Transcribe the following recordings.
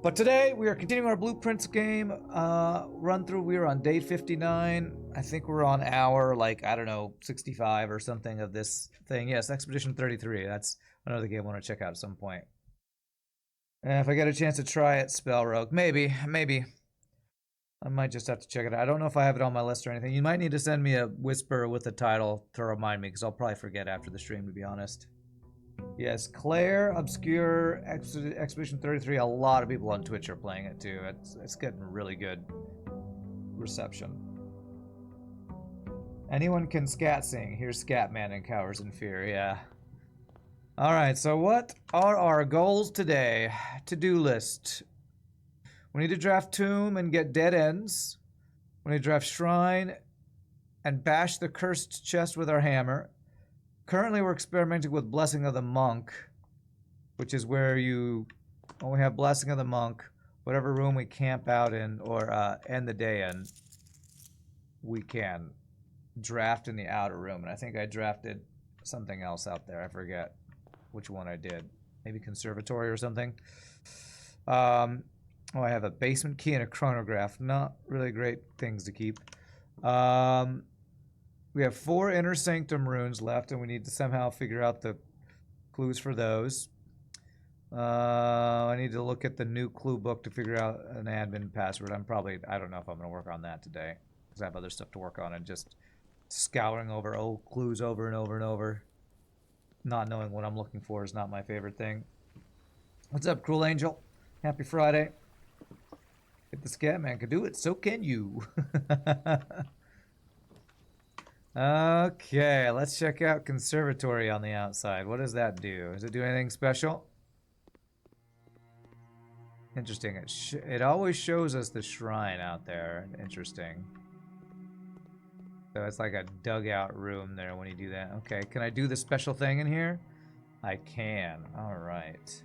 But today we are continuing our Blueprints game run through. We are on day 59. I think we're on hour, like, I don't know, 65 or something of this thing. Yes, Expedition 33. That's another game I want to check out at some point. And if I get a chance to try it, Spell Rogue. Maybe. I might just have to check it out. I don't know if I have it on my list or anything. You might need to send me a whisper with the title to remind me, because I'll probably forget after the stream, to be honest. Yes, Claire, Obscure, Expedition 33. A lot of people on Twitch are playing it too. It's getting really good reception. Anyone can scat sing. Here's Scatman and Cowers in Fear, yeah. Alright, so what are our goals today? To-do list. We need to draft Tomb and get dead ends. We need to draft Shrine and bash the cursed chest with our hammer. Currently, we're experimenting with Blessing of the Monk, which is where you only have Blessing of the Monk, whatever room we camp out in or end the day in, we can draft in the outer room. And I think I drafted something else out there. I forget which one I did. Maybe Conservatory or something. Oh, I have a basement key and a chronograph. Not really great things to keep. We have 4 inner sanctum runes left, and we need to somehow figure out the clues for those. I need to look at the new clue book to figure out an admin password. I don't know if I'm going to work on that today, because I have other stuff to work on, and just scouring over old clues over and over and over. Not knowing what I'm looking for is not my favorite thing. What's up, Cruel Angel? Happy Friday. If the Scatman can do it, so can you. Okay, let's check out Conservatory on the outside. What does that do? Does it do anything special? Interesting. It always shows us the shrine out there. Interesting. So it's like a dugout room there when you do that. Okay, can I do the special thing in here? I can. Alright.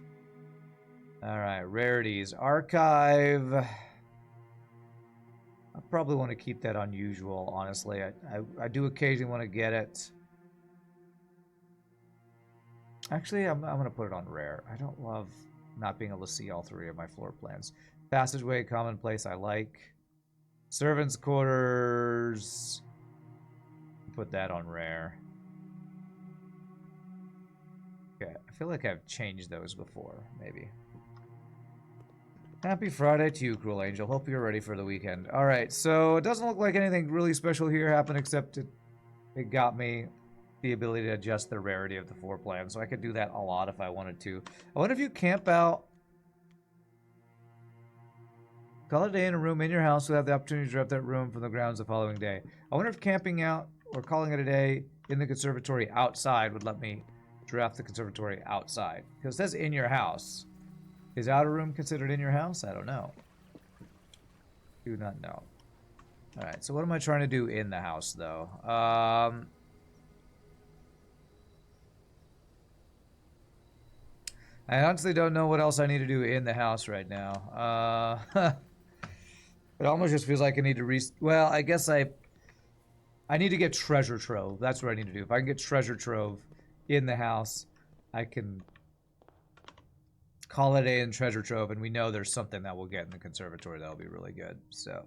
Alright, rarities. Archive. I probably want to keep that unusual, honestly. I do occasionally want to get it. Actually, I'm going to put it on rare. I don't love not being able to see all 3 of my floor plans. Passageway, commonplace, I like. Servants' quarters. Put that on rare. Okay, I feel like I've changed those before, maybe. Happy Friday to you, Cruel Angel. Hope you're ready for the weekend. Alright, so it doesn't look like anything really special here happened, except it got me the ability to adjust the rarity of the floor plan, so I could do that a lot if I wanted to. I wonder if you camp out, call it a day in a room in your house, you'll have the opportunity to draft that room from the grounds the following day. I wonder if camping out or calling it a day in the conservatory outside would let me draft the conservatory outside. Because it says in your house. Is outer room considered in your house? I don't know. Do not know. Alright, so what am I trying to do in the house, though? I honestly don't know what else I need to do in the house right now. It almost just feels like I need to well, I guess I need to get treasure trove. That's what I need to do. If I can get treasure trove in the house, I can call it a day in treasure trove, and we know there's something that we'll get in the conservatory that'll be really good. So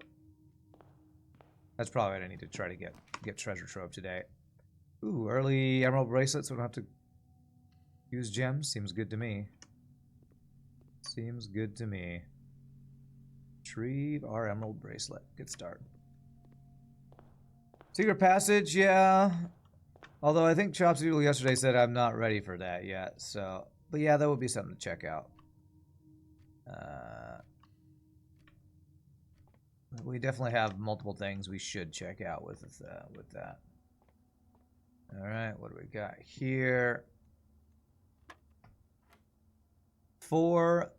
that's probably what I need to try to get treasure trove today. Ooh, early emerald bracelets, so we don't have to use gems. Seems good to me. Seems good to me. Retrieve our emerald bracelet. Good start. Secret passage, yeah. Although I think Chopsy yesterday said I'm not ready for that yet, so. But yeah, that would be something to check out. We definitely have multiple things we should check out with that. All right, what do we got here? 4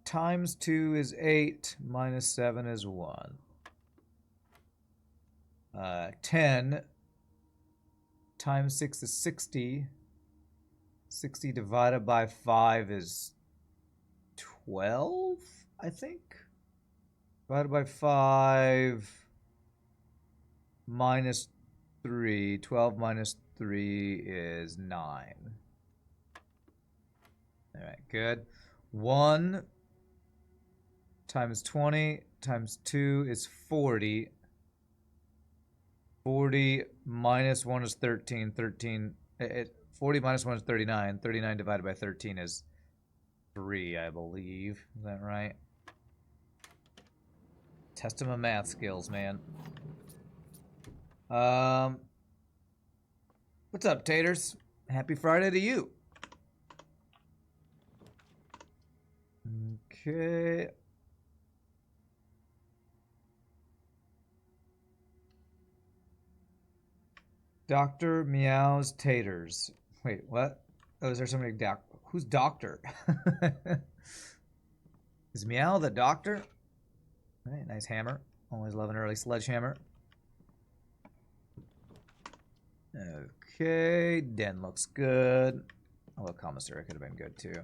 times 2 is 8, minus 7 is 1. 10 times 6 is 60. 60 divided by 5 is 12, I think. Divided by 5 minus 3. 12 minus 3 is 9. All right, good. 1 times 20 times 2 is 40. 40 minus 1 is 13. 40 minus 1 is 39. 39 divided by 13 is 3, I believe. Is that right? Testing my math skills, man. What's up, taters? Happy Friday to you. Okay. Dr. Meow's taters. Wait, what? Oh, is there somebody who's doctor? Is Meow the doctor? All right, nice hammer. Always love an early sledgehammer. Okay, den looks good. Although commissary could have been good too.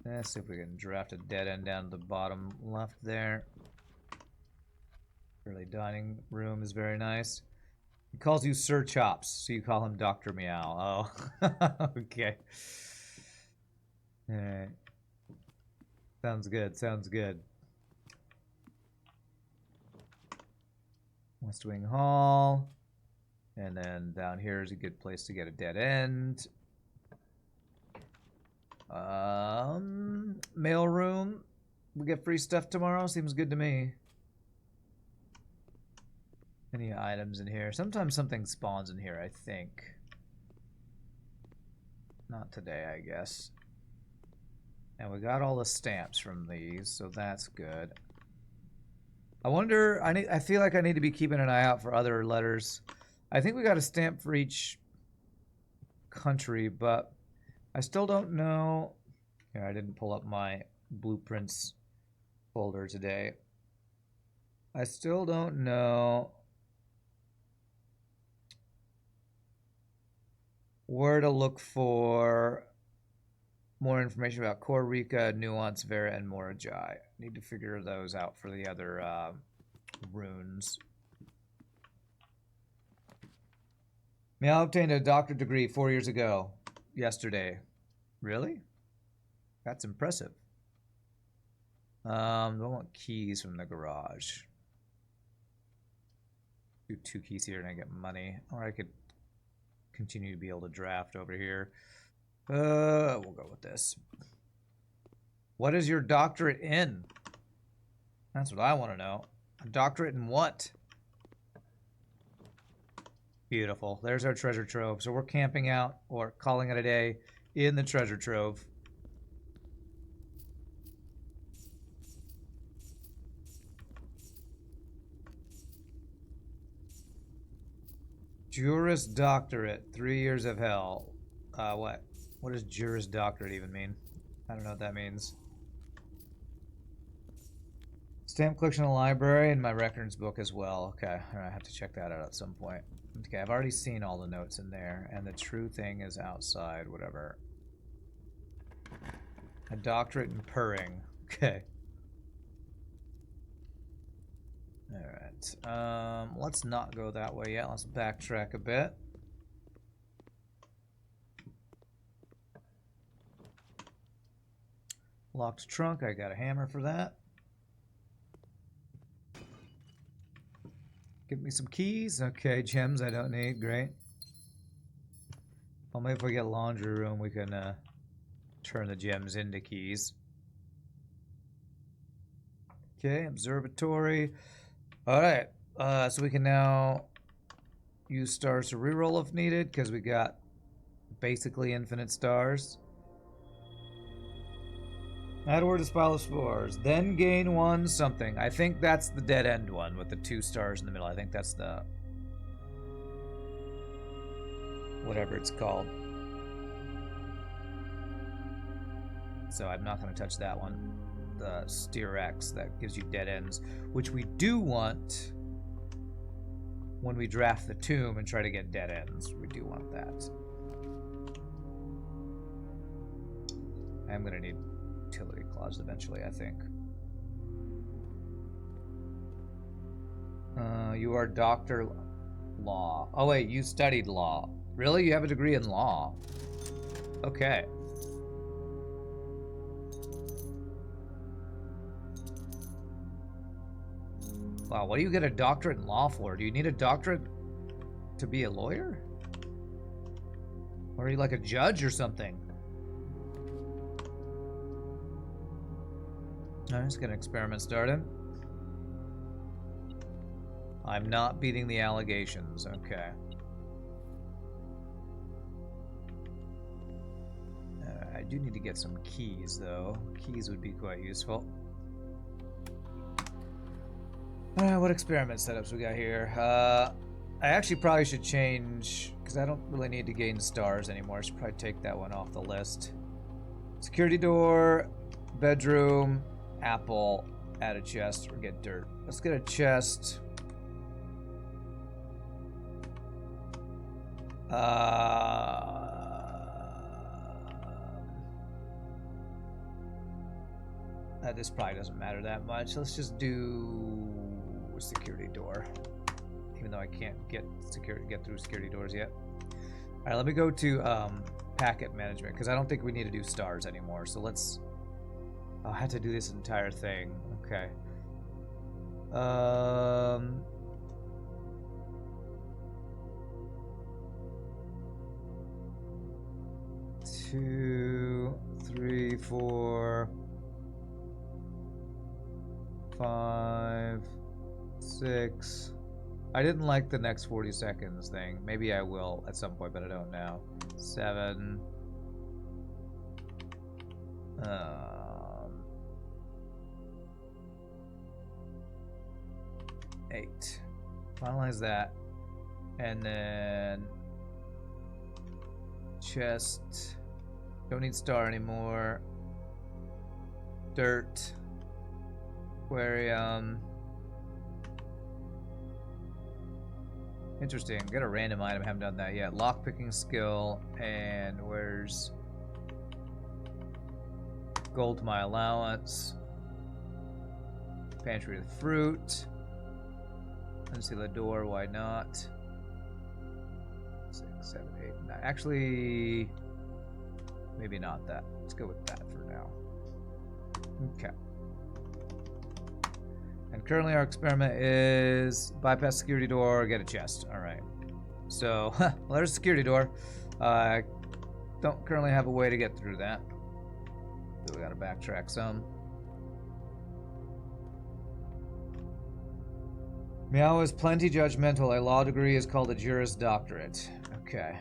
Let's see if we can draft a dead end down to the bottom left there. Early dining room is very nice. He calls you Sir Chops, so you call him Dr. Meow. Oh, okay. Alright. Sounds good, sounds good. West Wing Hall. And then down here is a good place to get a dead end. Mail room. We get free stuff tomorrow. Seems good to me. Any items in here? Sometimes something spawns in here, I think. Not today, I guess. And we got all the stamps from these, so that's good. I wonder, I feel like I need to be keeping an eye out for other letters. I think we got a stamp for each country, but I still don't know. Yeah, I didn't pull up my blueprints folder today. I still don't know where to look for more information about Core Rika, Nuance, Vera, and Morajai. Need to figure those out for the other runes. Meow obtained a doctorate degree 4 years ago. Yesterday. Really? That's impressive. I want keys from the garage. Do 2 keys here and I get money. Or I could continue to be able to draft over here. We'll go with this. What is your doctorate in? That's what I want to know. A doctorate in what? Beautiful. There's our treasure trove. So we're camping out, or calling it a day, in the treasure trove. Juris Doctorate, 3 years of hell. What? What does Juris Doctorate even mean? I don't know what that means. Stamp collection in the library and my records book as well. Okay, I have to check that out at some point. Okay, I've already seen all the notes in there, and the true thing is outside, whatever. A doctorate in purring. Okay. Alright, let's not go that way yet. Let's backtrack a bit. Locked trunk, I got a hammer for that. Give me some keys. Okay, gems I don't need, great. Well, maybe if we get a laundry room, we can turn the gems into keys. Okay, observatory. Alright, so we can now use stars to reroll if needed, because we got basically infinite stars. Add a word to Spile of Spores. Then gain 1 something. I think that's the dead end one with the 2 stars in the middle. I think that's the... whatever it's called. So I'm not going to touch that one. The Steer X, that gives you dead ends, which we do want when we draft the tomb and try to get dead ends. We do want that. I'm going to need utility clause eventually, I think. You are Dr. Law. Oh wait, you studied law. Really? You have a degree in law? Okay. Wow, what do you get a doctorate in law for? Do you need a doctorate to be a lawyer? Or are you like a judge or something? Alright, let's get an experiment started. I'm not beating the allegations. Okay. I do need to get some keys, though. Keys would be quite useful. What experiment setups we got here? I actually probably should change, because I don't really need to gain stars anymore. I should probably take that one off the list. Security door, bedroom, apple, add a chest, or get dirt. Let's get a chest. This probably doesn't matter that much. Let's just do a security door, even though I can't get through security doors yet. All right, let me go to packet management, because I don't think we need to do stars anymore. So let's. I have to do this entire thing. Okay. 2, 3, 4, 5, 6. I didn't like the next 40 seconds thing. Maybe I will at some point, but I don't know. 7. 8. Finalize that. And then chest. Don't need star anymore. Dirt. Aquarium. Interesting. Got a random item. Haven't done that yet. Lockpicking skill. And where's gold to my allowance? Pantry with fruit. Unseal the door. Why not? 6, 7, 8, 9. Actually, maybe not that. Let's go with that for now. Okay. And currently our experiment is bypass security door, get a chest. Alright. So, well, there's a security door. I don't currently have a way to get through that. So we gotta backtrack some. Meow is plenty judgmental. A law degree is called a Juris Doctorate. Okay.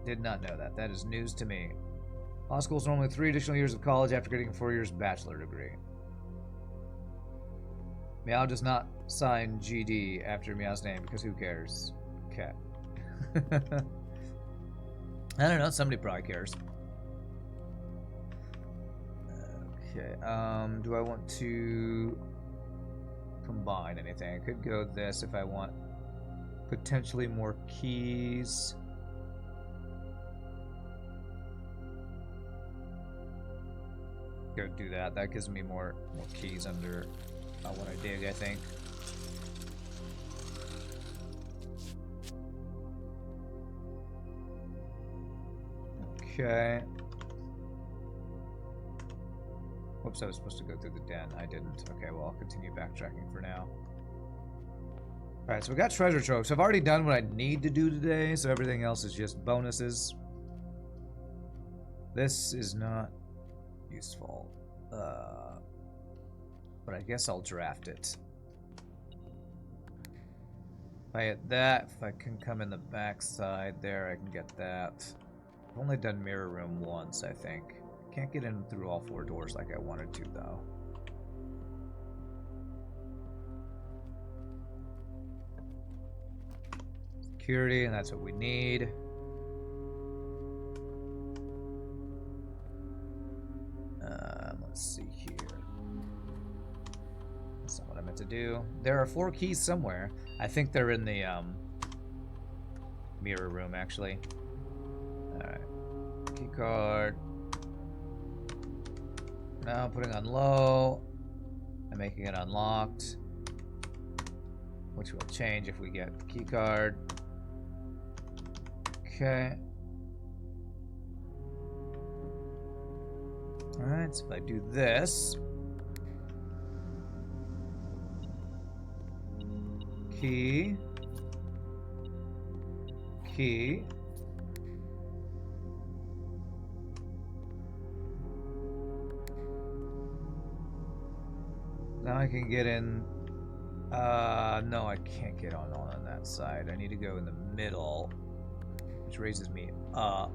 Did not know that. That is news to me. Law school is normally 3 additional years of college after getting a 4 years bachelor degree. Meow does not sign GD after Meow's name because who cares? Okay. I don't know. Somebody probably cares. Okay. Do I want to combine anything? I could go this if I want potentially more keys. Go do that. That gives me more keys under what I dig, I think. Okay. Whoops, I was supposed to go through the den. I didn't. Okay, well, I'll continue backtracking for now. Alright, so we got treasure troves. I've already done what I need to do today, so everything else is just bonuses. This is not useful. But I guess I'll draft it. If I hit that, if I can come in the back side there, I can get that. I've only done mirror room once, I think. Can't get in through all 4 doors like I wanted to, though. Security, and that's what we need. Let's see here. That's not what I meant to do. There are 4 keys somewhere. I think they're in the mirror room, actually. Alright. Key card. Now I'm putting on low. I'm making it unlocked. Which will change if we get the key card. Okay. Alright, so if I do this. Key. Key. Now I can get in. No, I can't get on that side. I need to go in the middle, which raises me up.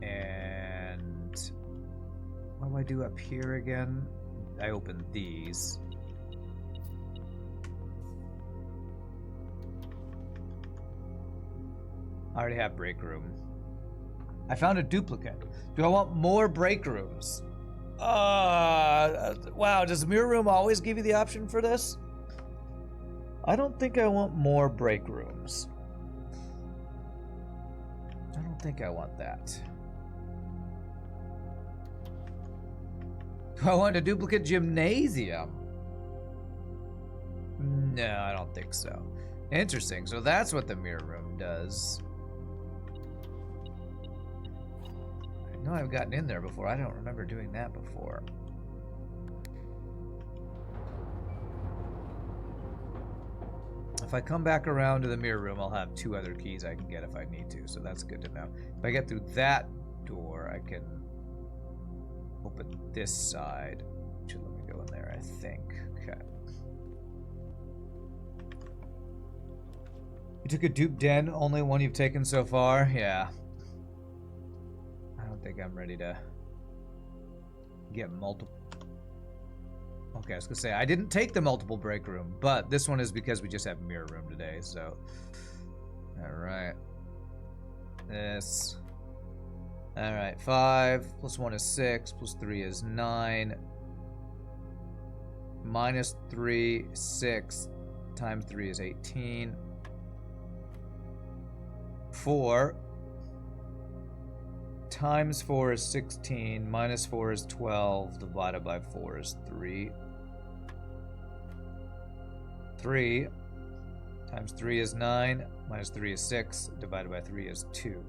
And what do I do up here again? I open these. I already have break room. I found a duplicate. Do I want more break rooms? Wow, does mirror room always give you the option for this? I don't think I want more break rooms. I don't think I want that. Do I want a duplicate gymnasium? No, I don't think so. Interesting, so that's what the mirror room does. I know I've gotten in there before. I don't remember doing that before. If I come back around to the mirror room, I'll have 2 other keys I can get if I need to, so that's good to know. If I get through that door, I can open this side. Should let me go in there, I think. Okay. You took a dupe den, only one you've taken so far? Yeah. I don't think I'm ready to get multiple. Okay, I was gonna say, I didn't take the multiple break room, but this one is because we just have mirror room today, so. Alright. This. Alright, 5 plus 1 is 6, plus 3 is 9. Minus 3, 6, times 3 is 18. 4 times 4 is 16, minus 4 is 12, divided by 4 is 3. 3 times 3 is 9, minus 3 is 6, divided by 3 is 2.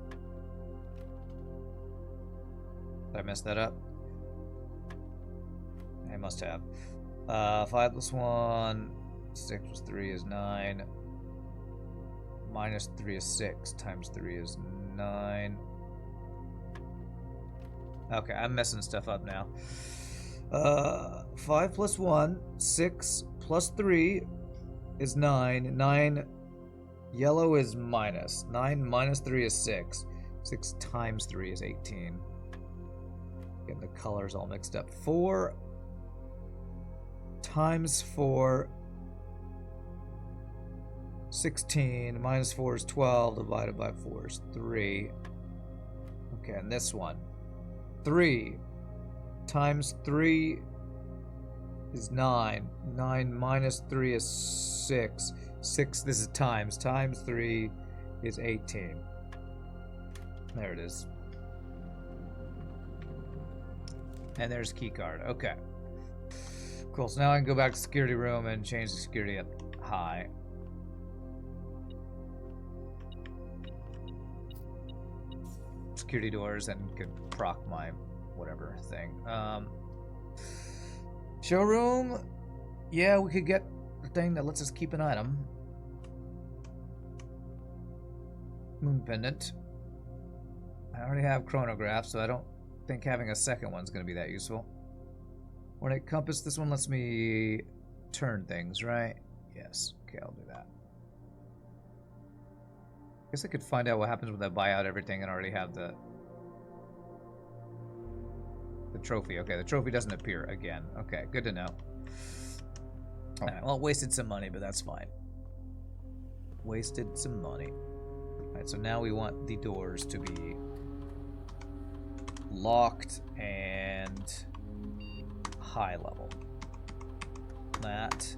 Did I mess that up? I must have. 5 plus 1, 6 plus 3 is 9. Minus 3 is 6, times 3 is 9. Okay, I'm messing stuff up now. 5 plus 1, 6 plus 3 is 9. 9, yellow is minus. 9 minus 3 is 6. 6 times 3 is 18. Getting the colors all mixed up. 4 times 4, 16, minus 4 is 12, divided by 4 is 3. Okay, and this one. 3 times 3 is 9. 9 minus 3 is 6. 6, this is times. Times 3 is 18. There it is. And there's key card. Okay. Cool, so now I can go back to security room and change the security up high. Security doors and could proc my whatever thing. Showroom, yeah, we could get the thing that lets us keep an item. Moon pendant. I already have chronograph, so I don't think having a second one's going to be that useful. Ornate compass, this one lets me turn things, right? Yes, okay, I'll do that. I guess I could find out what happens when I buy out everything and already have the trophy. Okay, the trophy doesn't appear again. Okay, good to know. Alright, well, wasted some money, but that's fine. Wasted some money. Alright, so now we want the doors to be locked and high level. That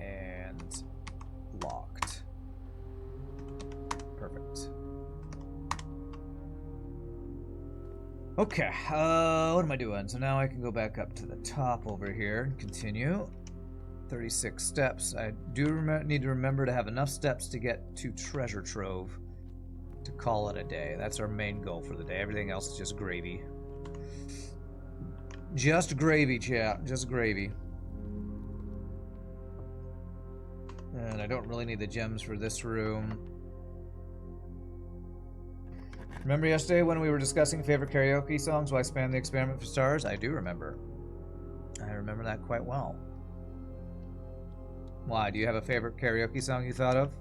and locked. Perfect. Okay, what am I doing? So now I can go back up to the top over here and continue. 36 steps. I do need to remember to have enough steps to get to treasure trove to call it a day. That's our main goal for the day. Everything else is just gravy. Just gravy, chat. Just gravy. And I don't really need the gems for this room. Remember yesterday when we were discussing favorite karaoke songs while I spammed the experiment for stars? I do remember. I remember that quite well. Why? Do you have a favorite karaoke song you thought of?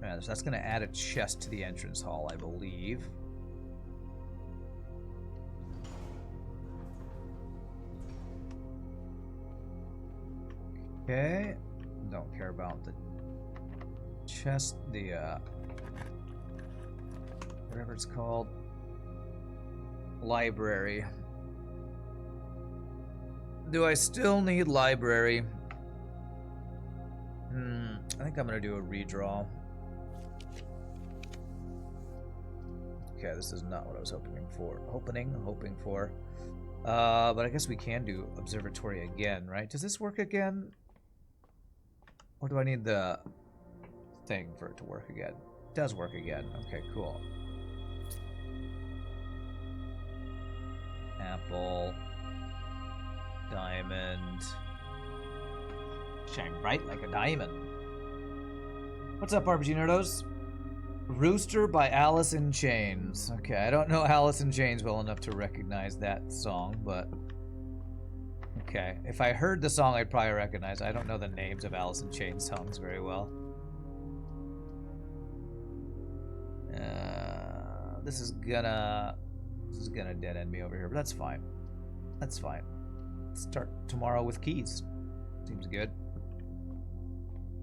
Yeah, so that's going to add a chest to the entrance hall, I believe. Okay. Don't care about the chest, the, whatever it's called. Library. Do I still need library? I think I'm gonna do a redraw. Okay, this is not what I was hoping for. But I guess we can do observatory again, right? Does this work again? Or do I need the thing for it to work again? It does work again. Okay, cool. Apple. Diamond. Shine bright like a diamond. What's up, RPG Nerdos? Rooster by Alice in Chains. Okay, I don't know Alice in Chains well enough to recognize that song, but... Okay, if I heard the song, I'd probably recognize. I don't know the names of Alice in Chains songs very well. This is gonna dead end me over here, but that's fine. That's fine. Start tomorrow with keys. Seems good.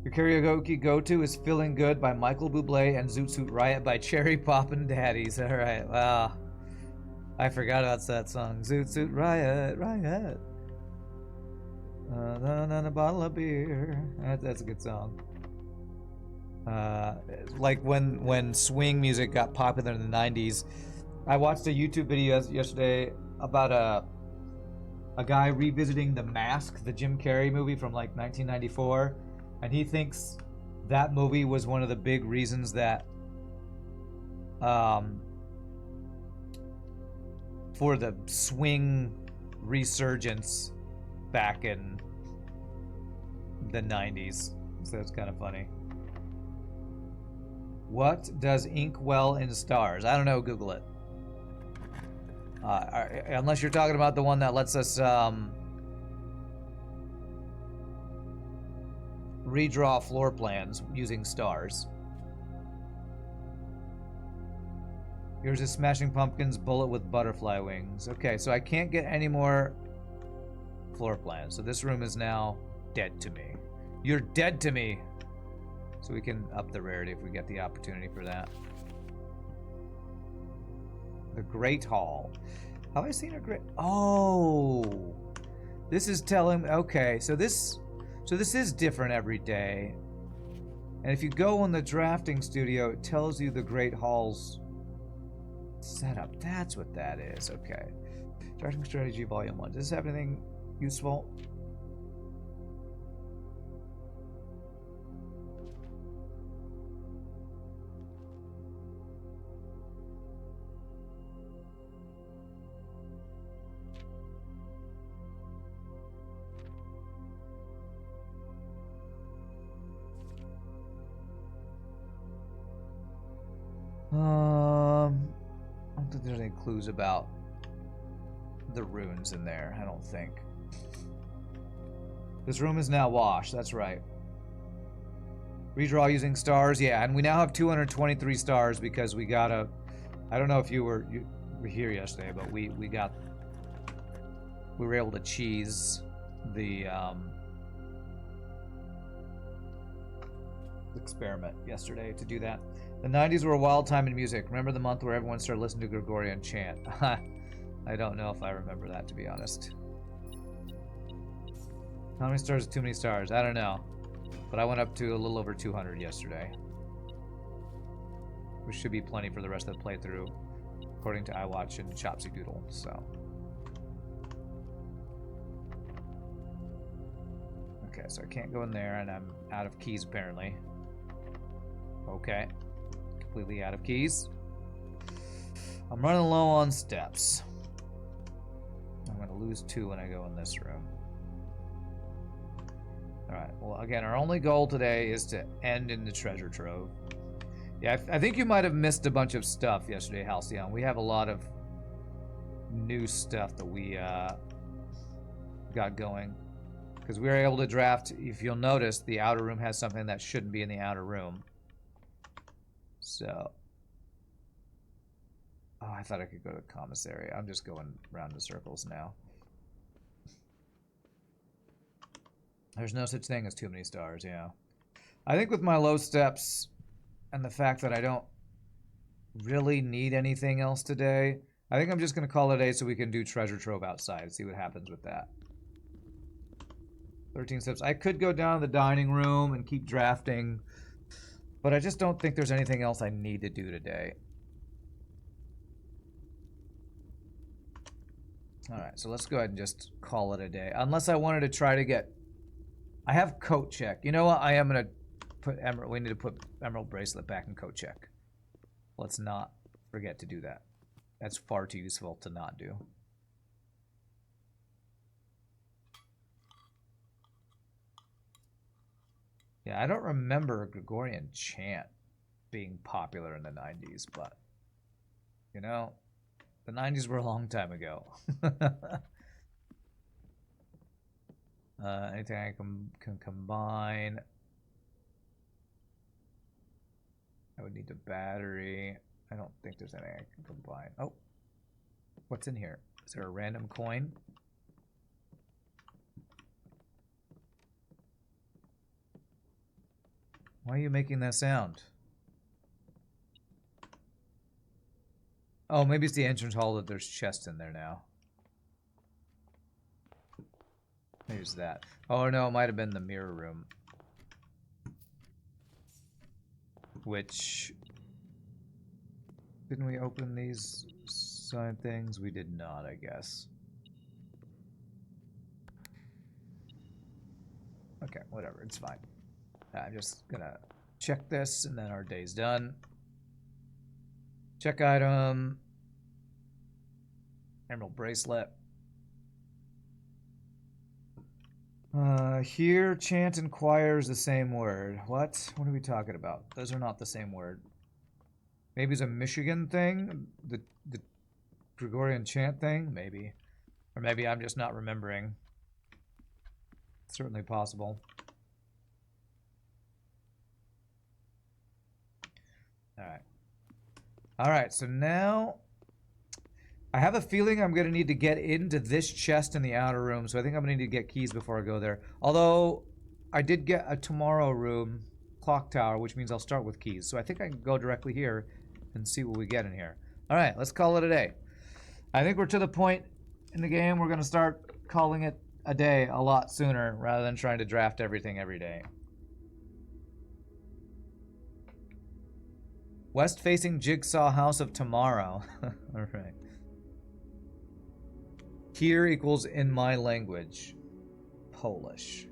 Your karaoke go-to is Feeling Good by Michael Bublé and Zoot Suit Riot by Cherry Poppin' Daddies. Alright, wow. I forgot about that song. Zoot Suit Riot, Riot. A bottle of beer. That's a good song. Like when swing music got popular in the 90s, I watched a YouTube video yesterday about a guy revisiting The Mask, the Jim Carrey movie from like 1994, and he thinks that movie was one of the big reasons that for the swing resurgence back in the 90s. So it's kind of funny. What does inkwell in stars? I don't know, Google it. Unless you're talking about the one that lets us redraw floor plans using stars. Here's a Smashing Pumpkins bullet with butterfly wings. Okay, so I can't get any more floor plans. So this room is now dead to me. You're dead to me. So we can up the rarity if we get the opportunity for that. The Great Hall. Have I seen a great... Oh! This is telling... Okay, so this is different every day. And if you go in the drafting studio, it tells you the Great Hall's setup. That's what that is. Okay. Drafting Strategy Volume 1. Does this have anything useful? I don't think there's any clues about the runes in there. I don't think. This room is now washed. That's right. Redraw using stars. Yeah, and we now have 223 stars because we got a... I don't know if you were here yesterday, but we were able to cheese the experiment yesterday to do that. The 90s were a wild time in music. Remember the month where everyone started listening to Gregorian chant? I don't know if I remember that, to be honest. How many stars is too many stars? I don't know. But I went up to a little over 200 yesterday. Which should be plenty for the rest of the playthrough, according to iWatch and Chopsy Doodle, so. Okay, so I can't go in there, and I'm out of keys, apparently. Okay. completely out of keys. I'm running low on steps. I'm going to lose 2 when I go in this room. Alright, well, again, our only goal today is to end in the treasure trove. Yeah, I think you might have missed a bunch of stuff yesterday, Halcyon. We have a lot of new stuff that we got going. Because we were able to draft, if you'll notice, the outer room has something that shouldn't be in the outer room. So... Oh, I thought I could go to the commissary. I'm just going around in circles now. There's no such thing as too many stars, yeah. I think with my low steps and the fact that I don't really need anything else today, I think I'm just going to call it a day so we can do treasure trove outside, see what happens with that. 13 steps. I could go down to the dining room and keep drafting, but I just don't think there's anything else I need to do today. Alright, so let's go ahead and just call it a day. Unless I wanted to try to get... I have coat check. You know what? I am going to put emerald... We need to put emerald bracelet back in coat check. Let's not forget to do that. That's far too useful to not do. Yeah, I don't remember Gregorian chant being popular in the 90s, but... You know... The 90s were a long time ago. Anything I can combine. I would need a battery. I don't think there's anything I can combine. Oh, what's in here? Is there a random coin? Why are you making that sound? Oh, maybe it's the entrance hall that there's chests in there now. Here's that. Oh no, it might have been the mirror room. Which... Didn't we open these sign things? We did not, I guess. Okay, whatever, it's fine. I'm just gonna check this and then our day's done. Check item. Emerald bracelet. Here, chant and choir is the same word. What? What are we talking about? Those are not the same word. Maybe it's a Michigan thing? The Gregorian chant thing? Maybe. Or maybe I'm just not remembering. It's certainly possible. Alright. Alright, so now... I have a feeling I'm going to need to get into this chest in the outer room, so I think I'm going to need to get keys before I go there. Although, I did get a tomorrow room, clock tower, which means I'll start with keys. So I think I can go directly here and see what we get in here. Alright, let's call it a day. I think we're to the point in the game we're going to start calling it a day a lot sooner, rather than trying to draft everything every day. West-facing jigsaw house of tomorrow. Alright. Here equals in my language. Polish.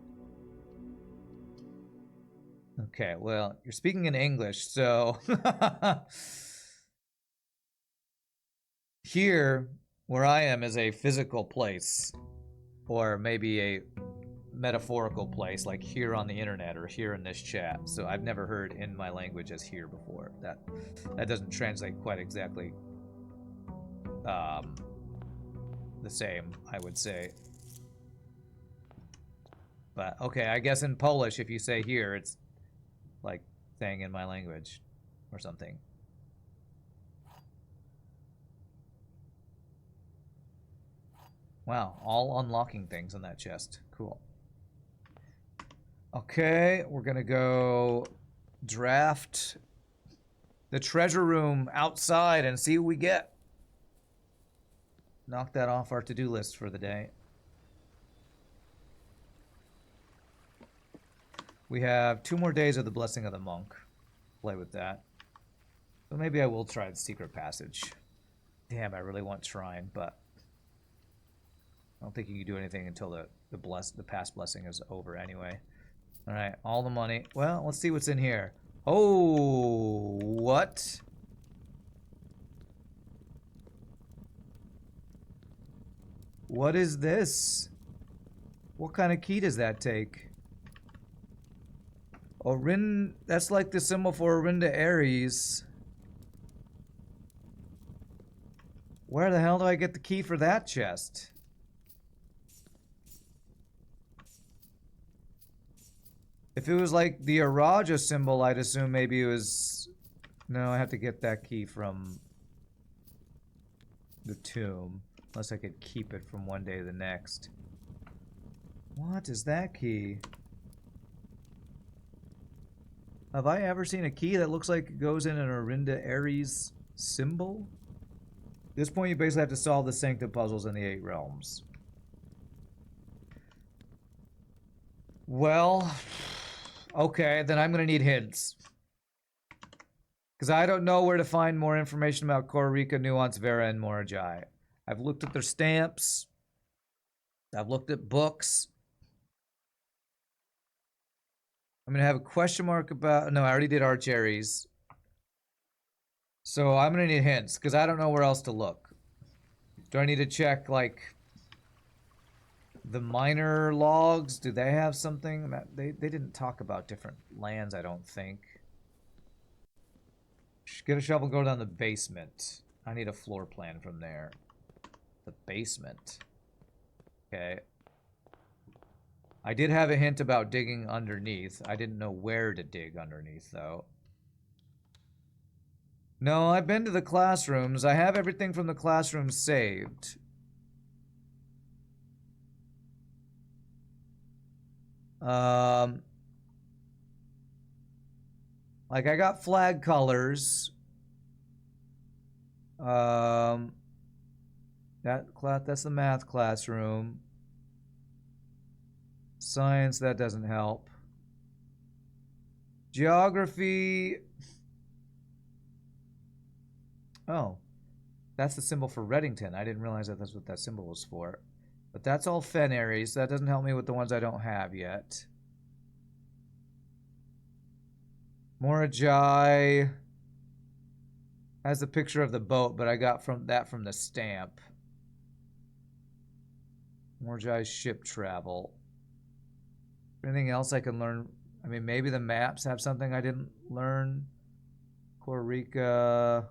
Okay, well, you're speaking in English, so... Here, where I am, is a physical place. Or maybe a metaphorical place, like here on the internet or here in this chat. So I've never heard in my language as here before. That doesn't translate quite exactly the same, I would say. But, okay, I guess in Polish, if you say here, it's like saying in my language or something. Wow, all unlocking things in that chest. Cool. Okay, we're gonna go draft the treasure room outside and see what we get. Knock that off our to-do list for the day. We have 2 more days of the Blessing of the Monk. Play with that. So maybe I will try the secret passage. Damn, I really want Shrine, but I don't think you can do anything until the past blessing is over anyway. Alright, all the money. Well, let's see what's in here. Oh, what? What is this? What kind of key does that take? Orin, that's like the symbol for Orinda Aries. Where the hell do I get the key for that chest? If it was like the Araja symbol, I'd assume maybe it was... No, I have to get that key from the tomb. Unless I could keep it from one day to the next. What is that key? Have I ever seen a key that looks like it goes in an Orinda Aries symbol? At this point, you basically have to solve the Sanctum puzzles in the 8 realms. Well, okay, then I'm gonna need hints. Because I don't know where to find more information about Korrika, Nuance, Vera, and Morajai. I've looked at their stamps. I've looked at books. I'm gonna have a question mark about... No, I already did Archeries. So I'm gonna need hints, because I don't know where else to look. Do I need to check, like... the minor logs? Do they have something? They didn't talk about different lands, I don't think. Get a shovel and go down the basement. I need a floor plan from there. The basement. Okay. I did have a hint about digging underneath. I didn't know where to dig underneath, though. No, I've been to the classrooms. I have everything from the classrooms saved. Like, I got flag colors. That's the math classroom. Science, that doesn't help. Geography. Oh, that's the symbol for Reddington. I didn't realize that that's what that symbol was for. But that's all Fen Aries. That doesn't help me with the ones I don't have yet. Morajai has a picture of the boat, but I got from the stamp. Morajai's ship travel. Anything else I can learn? I mean, maybe the maps have something I didn't learn. Korrika.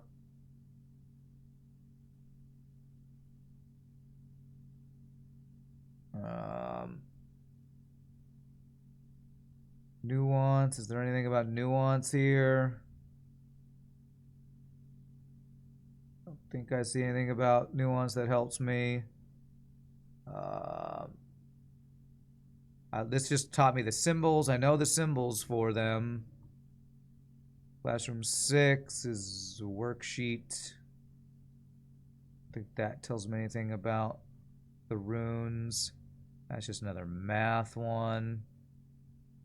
Nuance. Is there anything about nuance here? I don't think I see anything about nuance that helps me. This just taught me the symbols. I know the symbols for them. Classroom 6 is a worksheet. I think that tells me anything about the runes. That's just another math one.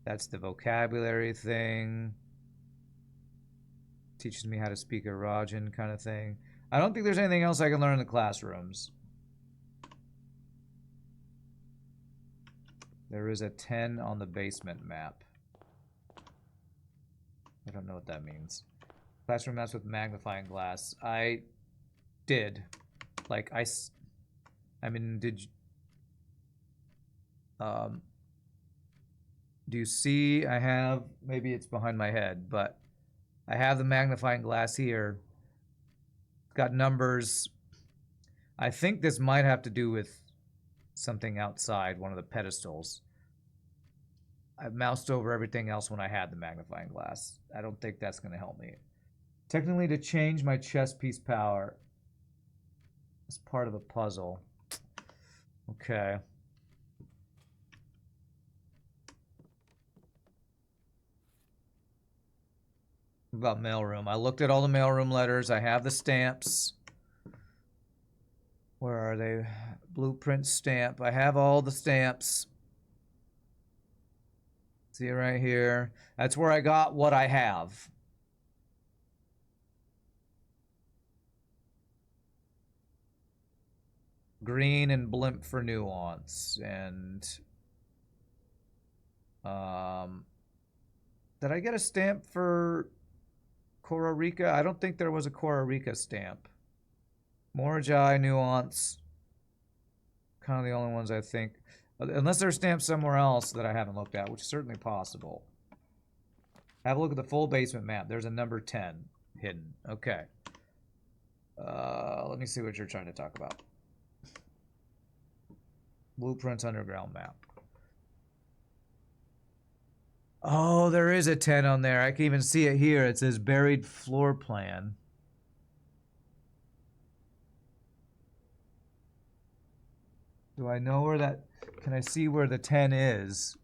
That's the vocabulary thing. Teaches me how to speak Arajan kind of thing. I don't think there's anything else I can learn in the classrooms. There is a 10 on the basement map. I don't know what that means. Classroom maps with magnifying glass. I did. Like, I mean, did you... do you see? I have... Maybe it's behind my head, but... I have the magnifying glass here. It's got numbers. I think this might have to do with something outside one of the pedestals. I moused over everything else when I had the magnifying glass. I don't think that's going to help me. Technically, to change my chess piece power as part of a puzzle. Okay. About mailroom. I looked at all the mailroom letters. I have the stamps. Where are they? Blueprint stamp. I have all the stamps. See it right here. That's where I got what I have. Green and blimp for nuance. And Did I get a stamp for Costa Rica? I don't think there was a Costa Rica stamp. Morajai, Nuance. Kind of the only ones I think. Unless they're stamped somewhere else that I haven't looked at, which is certainly possible. Have a look at the full basement map. There's a number 10 hidden. Okay. Let me see what you're trying to talk about. Blueprints underground map. Oh, there is a 10 on there. I can even see it here. It says buried floor plan. Do I know where that... Can I see where the 10 is?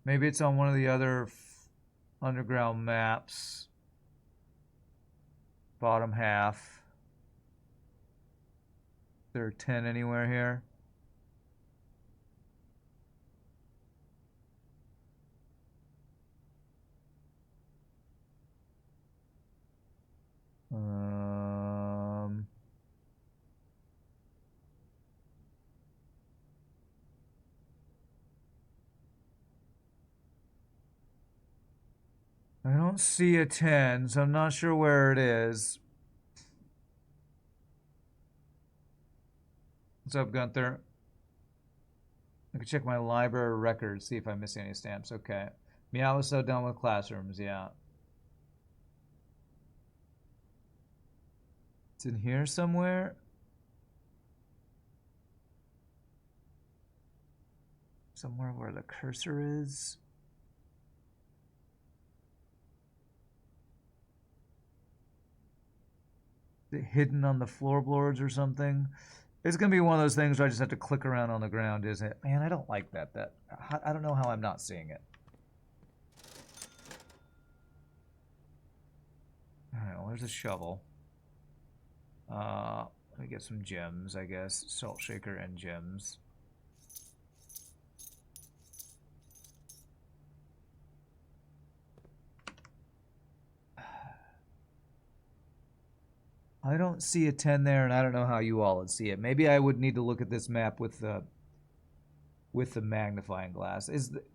Maybe it's on one of the other underground maps. Bottom half. Is there a 10 anywhere here? I don't see a 10, so I'm not sure where it is. What's up, Gunther? I can check my library records, see if I miss any stamps. Okay. Meow was so done with classrooms, yeah. It's in here somewhere. Somewhere where the cursor is. Is it hidden on the floorboards or something? It's gonna be one of those things where I just have to click around on the ground, isn't it? Man, I don't like that. I don't know how I'm not seeing it. Alright, well, there's a shovel. Let me get some gems, I guess. Salt shaker and gems. I don't see a 10 there, and I don't know how you all would see it. Maybe I would need to look at this map with the magnifying glass.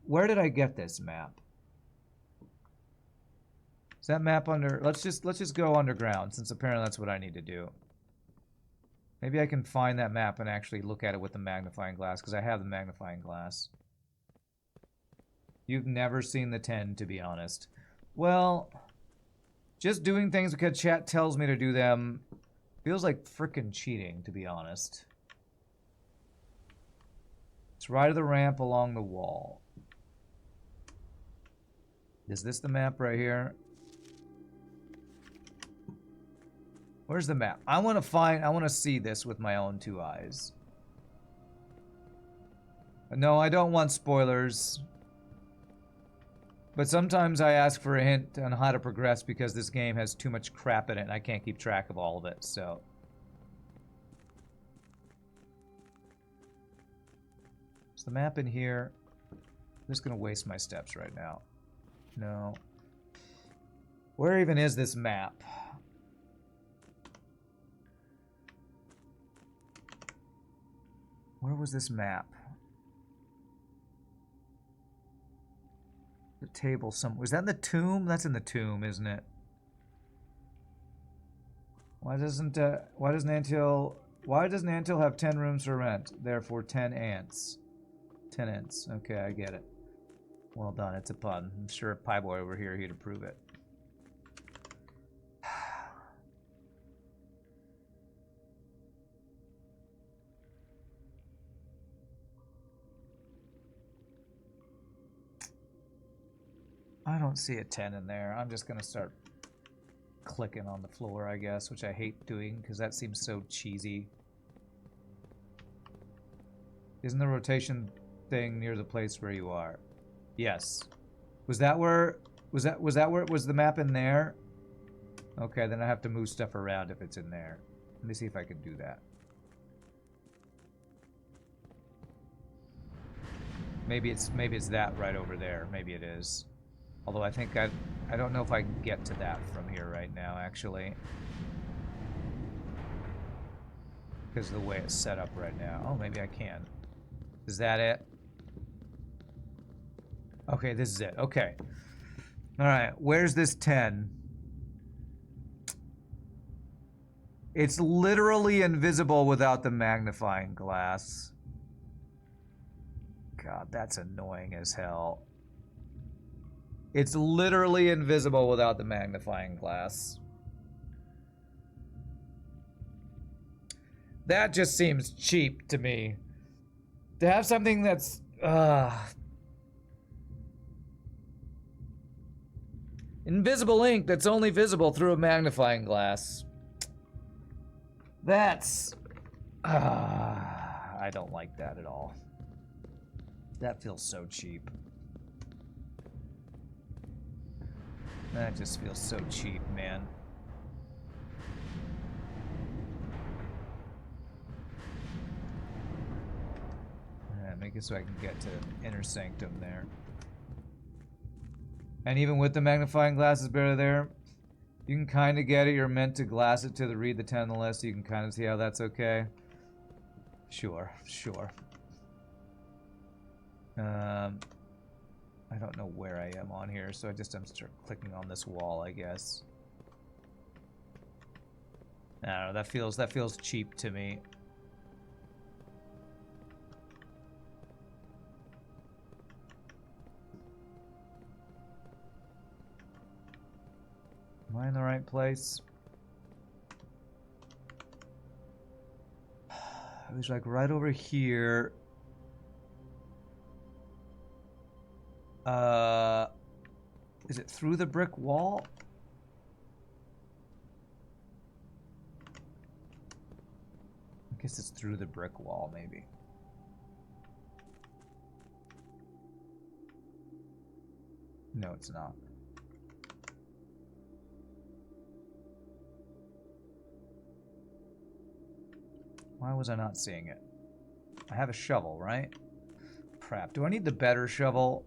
Where did I get this map? Is that map under... Let's just go underground, since apparently that's what I need to do. Maybe I can find that map and actually look at it with the magnifying glass, because I have the magnifying glass. You've never seen the 10, to be honest. Well... Just doing things because chat tells me to do them feels like frickin' cheating, to be honest. It's right of the ramp along the wall. Is this the map right here? Where's the map? I want to see this with my own two eyes. No, I don't want spoilers. But sometimes I ask for a hint on how to progress because this game has too much crap in it and I can't keep track of all of it, so. Is the map in here? I'm just gonna waste my steps right now. No. Where even is this map? Where was this map? The table some... Was that in the tomb? That's in the tomb, isn't it? Why doesn't Anthill have 10 rooms for rent? Therefore 10 ants. 10 ants. Okay, I get it. Well done, it's a pun. I'm sure if Pie Boy were here, he'd approve it. I don't see a 10 in there. I'm just gonna start clicking on the floor, I guess, which I hate doing because that seems so cheesy. Isn't the rotation thing near the place where you are? Yes. Was that where was the map in there? Okay, then I have to move stuff around if it's in there. Let me see if I can do that. Maybe it's that right over there. Maybe it is. Although I think I don't know if I can get to that from here right now, actually. because of the way it's set up right now. Oh, maybe I can. Is that it? Okay, this is it. Okay. All right, where's this 10? It's literally invisible without the magnifying glass. God, that's annoying as hell. It's literally invisible without the magnifying glass. That just seems cheap to me. To have something that's... invisible ink that's only visible through a magnifying glass. That's... I don't like that at all. That feels so cheap. That just feels so cheap, man. Alright, make it so I can get to inner sanctum there. And even with the magnifying glass is better there, you can kind of get it. You're meant to glass it to the read the 10 on the list. So you can kind of see how that's okay. Sure, sure. I don't know where I am on here, so I just am start clicking on this wall, I guess. I don't know, that feels cheap to me. Am I in the right place? It was like right over here. Is it through the brick wall? I guess it's through the brick wall, maybe. No, it's not. Why was I not seeing it? I have a shovel, right? Crap. Do I need the better shovel?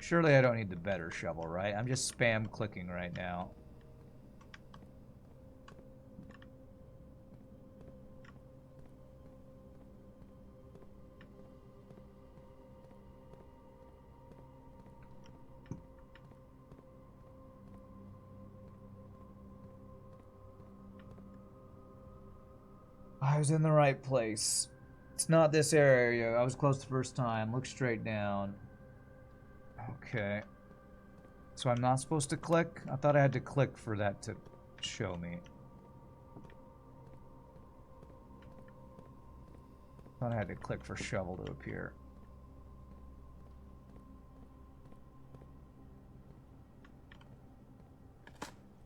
Surely I don't need the better shovel, right? I'm just spam clicking right now. I was in the right place. It's not this area. I was close the first time. Look straight down. Okay. So I'm not supposed to click? I thought I had to click for that to show me. I thought I had to click for shovel to appear.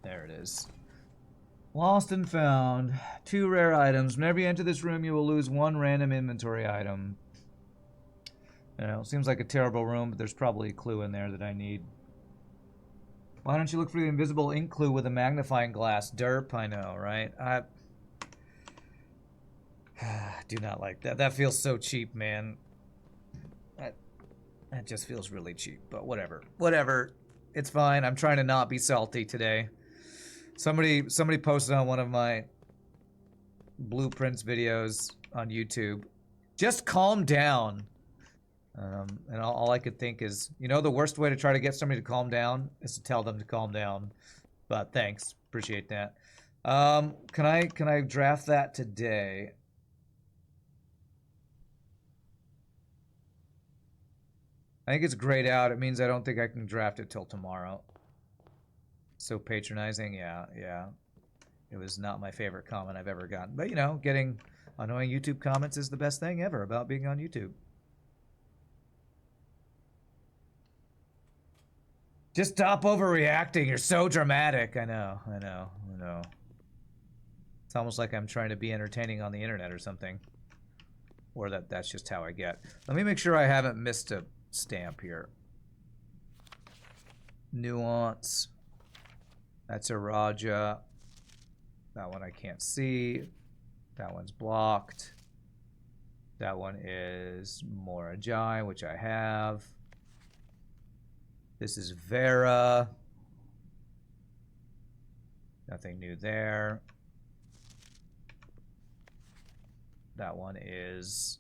There it is. Lost and found. 2 rare items. Whenever you enter this room, you will lose 1 random inventory item. You know, it seems like a terrible room, but there's probably a clue in there that I need. Why don't you look for the invisible ink clue with a magnifying glass? Derp, I know, right? I do not like that. That feels so cheap, man. That just feels really cheap, but whatever. Whatever. It's fine. I'm trying to not be salty today. Somebody posted on one of my blueprints videos on YouTube. Just calm down. And all I could think is, you know, the worst way to try to get somebody to calm down is to tell them to calm down. But thanks, appreciate that. Can I draft that today? I think it's grayed out. It means I don't think I can draft it till tomorrow. So patronizing, yeah. It was not my favorite comment I've ever gotten. But, you know, getting annoying YouTube comments is the best thing ever about being on YouTube. Just stop overreacting. You're so dramatic. I know. It's almost like I'm trying to be entertaining on the internet or something. Or that's just how I get. Let me make sure I haven't missed a stamp here. Nuance. That's a Raja. That one I can't see. That one's blocked. That one is Morajai, which I have. This is Vera. Nothing new there. That one is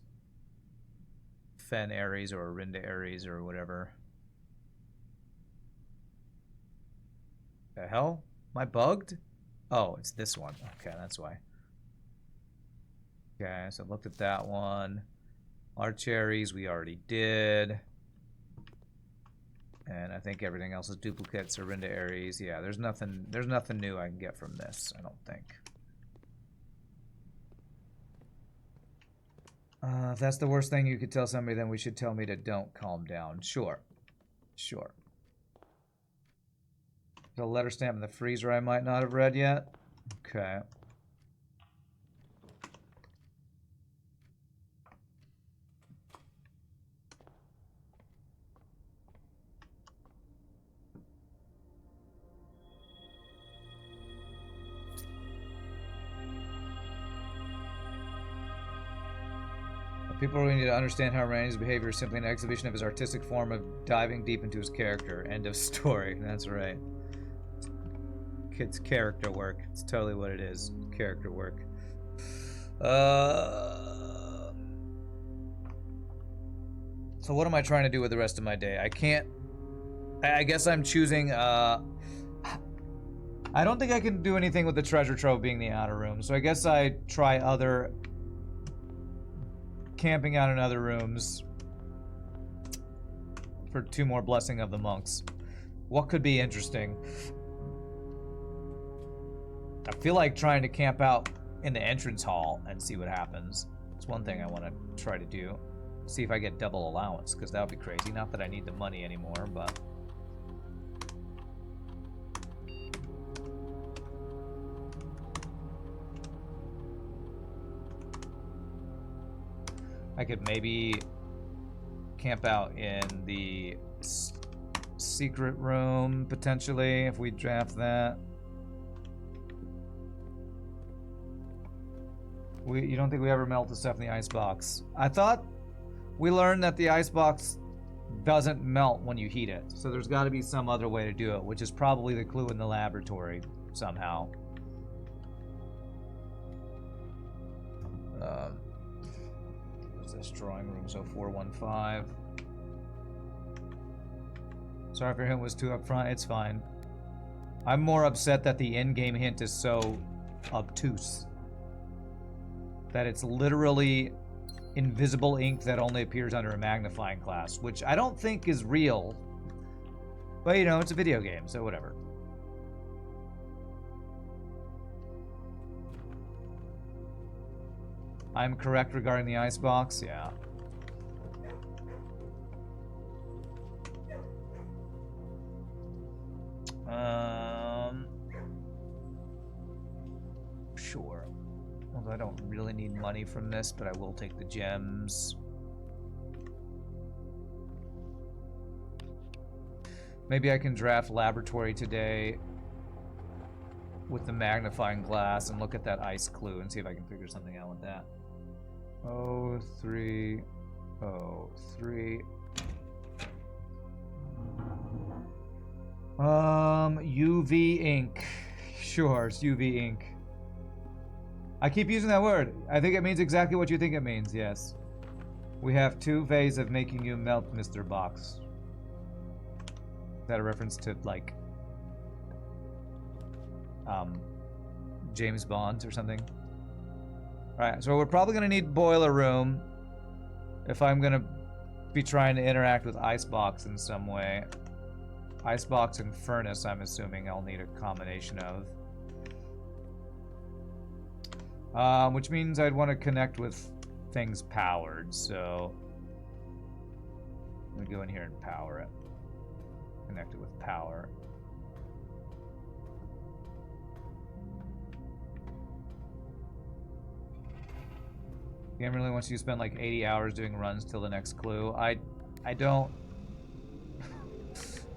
Fen Ares or Arinda Ares or whatever. The hell? Am I bugged? Oh, it's this one. Okay, that's why. Okay, so I looked at that one. Archeries we already did. And I think everything else is duplicates. Arinda Ares. Yeah, there's nothing new I can get from this, I don't think. If that's the worst thing you could tell somebody, then we should tell me to don't calm down. Sure. Sure. The letter stamp in the freezer I might not have read yet. Okay. People really need to understand how Randy's behavior is simply an exhibition of his artistic form of diving deep into his character. End of story. That's right. It's character work. It's totally what it is. Character work. So what am I trying to do with the rest of my day? I can't... I guess I'm choosing... I don't think I can do anything with the treasure trove being the outer room, so I guess I try other... camping out in other rooms for 2 more Blessing of the Monks. What could be interesting? I feel like trying to camp out in the entrance hall and see what happens. It's one thing I want to try to do. See if I get double allowance, because that would be crazy. Not that I need the money anymore, but... I could maybe camp out in the secret room, potentially, if we draft that. You don't think we ever melt the stuff in the icebox? I thought we learned that the icebox doesn't melt when you heat it. So there's got to be some other way to do it, which is probably the clue in the laboratory somehow. What's this? Drawing room 0415. Sorry if your hint was too upfront. It's fine. I'm more upset that the in-game hint is so obtuse. That it's literally invisible ink that only appears under a magnifying glass, which I don't think is real. But, you know, it's a video game, so whatever. I'm correct regarding the icebox? Yeah. Sure. Although I don't really need money from this, but I will take the gems. Maybe I can draft laboratory today with the magnifying glass and look at that ice clue and see if I can figure something out with that. 0303. UV ink. Sure, it's UV ink. I keep using that word. I think it means exactly what you think it means, yes. We have 2 ways of making you melt, Mr. Box. Is that a reference to, like, James Bond or something? Alright, so we're probably going to need boiler room if I'm going to be trying to interact with Icebox in some way. Icebox and furnace, I'm assuming I'll need a combination of. Which means I'd want to connect with things powered, so let me go in here and power it. Connect it with power. Game really wants you to spend like 80 hours doing runs till the next clue. I don't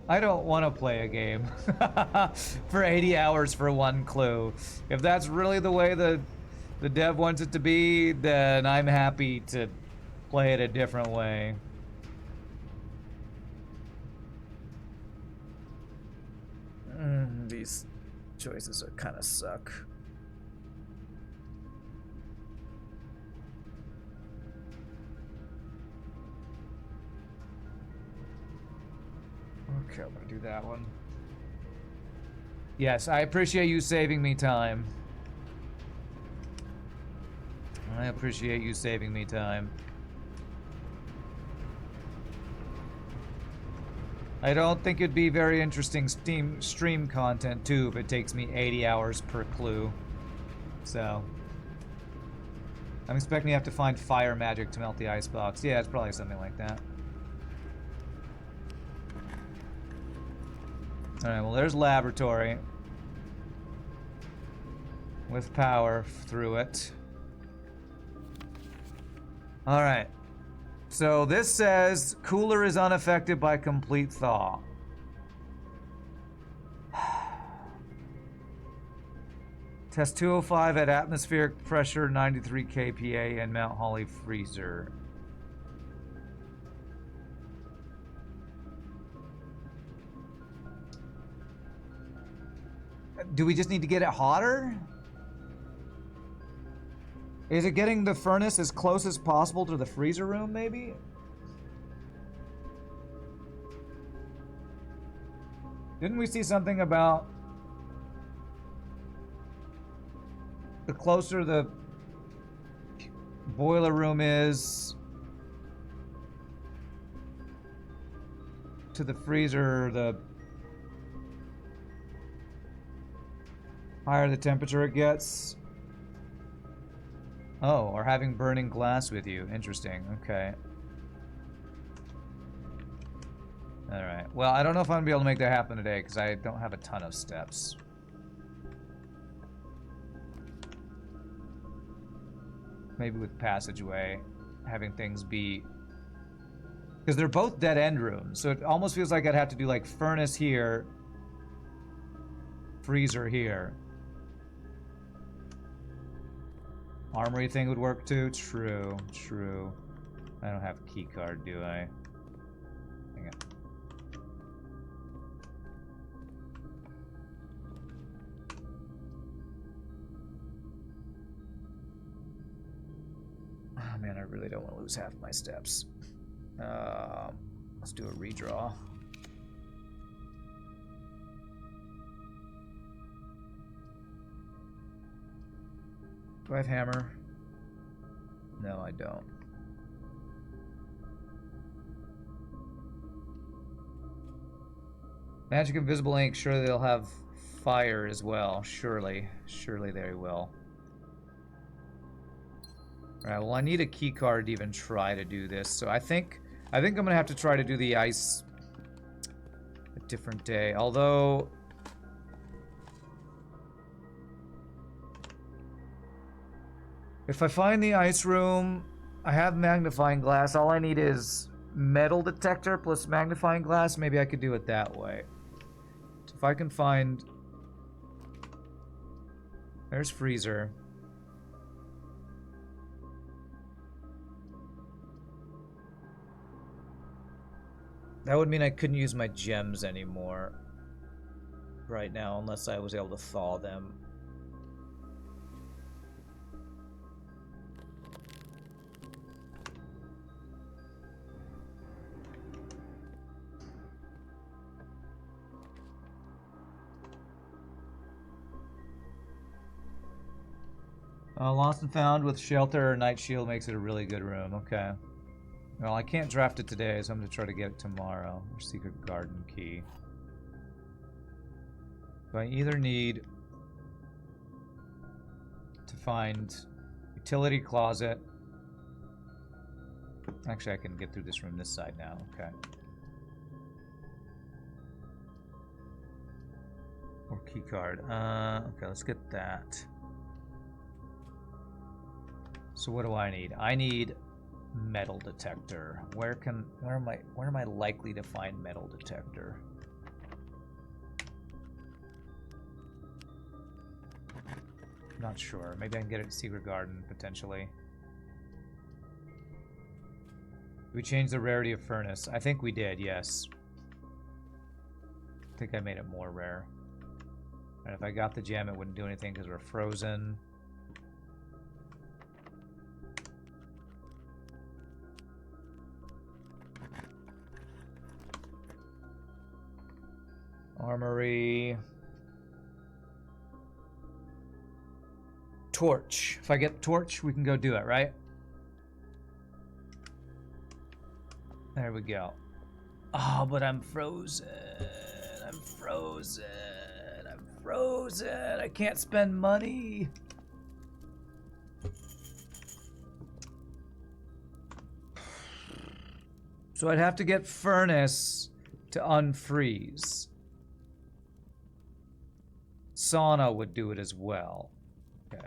want to play a game for 80 hours for one clue. If that's really the way the dev wants it to be, then I'm happy to play it a different way. These choices are kind of suck. Okay, I'm gonna do that one. Yes, I appreciate you saving me time. I appreciate you saving me time. I don't think it'd be very interesting stream content, too, if it takes me 80 hours per clue. So... I'm expecting you have to find fire magic to melt the icebox. Yeah, it's probably something like that. Alright, well, there's laboratory. With power through it. Alright. So this says, cooler is unaffected by complete thaw. Test 205 at atmospheric pressure 93 kPa in Mount Holly freezer. Do we just need to get it hotter? Is it getting the furnace as close as possible to the freezer room, maybe? Didn't we see something about the closer the boiler room is to the freezer, the higher the temperature it gets? Oh, or having burning glass with you. Interesting. Okay. Alright. Well, I don't know if I'm going to be able to make that happen today, because I don't have a ton of steps. Maybe with passageway, having things be... Because they're both dead-end rooms, so it almost feels like I'd have to do, like, furnace here, freezer here. Armory thing would work too? True, true. I don't have a key card, do I? Hang on. Oh man, I really don't want to lose half my steps. Let's do a redraw. Do I have hammer? No, I don't. Magic invisible ink, surely they'll have fire as well. Surely. Surely they will. Alright, well I need a key card to even try to do this. So I think I'm gonna have to try to do the ice a different day. Although if I find the ice room, I have magnifying glass. All I need is metal detector plus magnifying glass. Maybe I could do it that way. So if I can find... There's freezer. That would mean I couldn't use my gems anymore right now unless I was able to thaw them. Lost and found with shelter or night shield makes it a really good room. Okay. Well, I can't draft it today, so I'm going to try to get it tomorrow. Or secret garden key. So I either need to find utility closet. Actually, I can get through this room this side now. Okay. Or key card. Okay, let's get that. So what do I need? I need metal detector. Where am I likely to find metal detector? Not sure. Maybe I can get it at Secret Garden potentially. We changed the rarity of furnace. I think we did, yes. I think I made it more rare. And if I got the gem, it wouldn't do anything because we're frozen. Armory. Torch. If I get torch, we can go do it, right? There we go. Oh, but I'm frozen. I'm frozen. I'm frozen. I can't spend money. So I'd have to get furnace to unfreeze. Sauna would do it as well. Okay.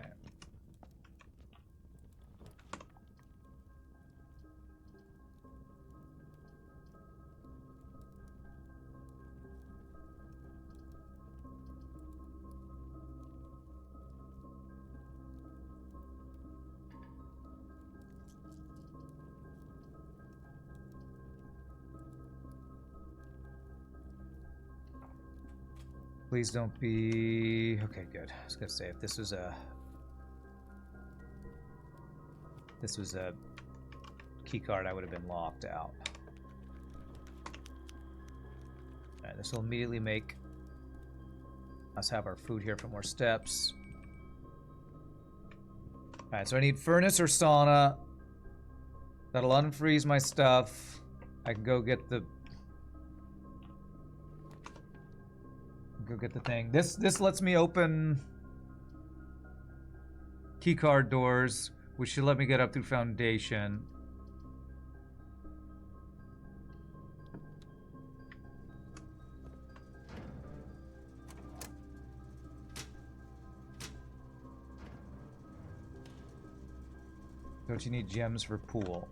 Please don't be... Okay, good. I was gonna say, if this was a key card, I would have been locked out. Alright, this will immediately make us have our food here for more steps. Alright, so I need furnace or sauna. That'll unfreeze my stuff. I can go get the... Go get the thing. This lets me open keycard doors, which should let me get up through foundation. Don't you need gems for pool?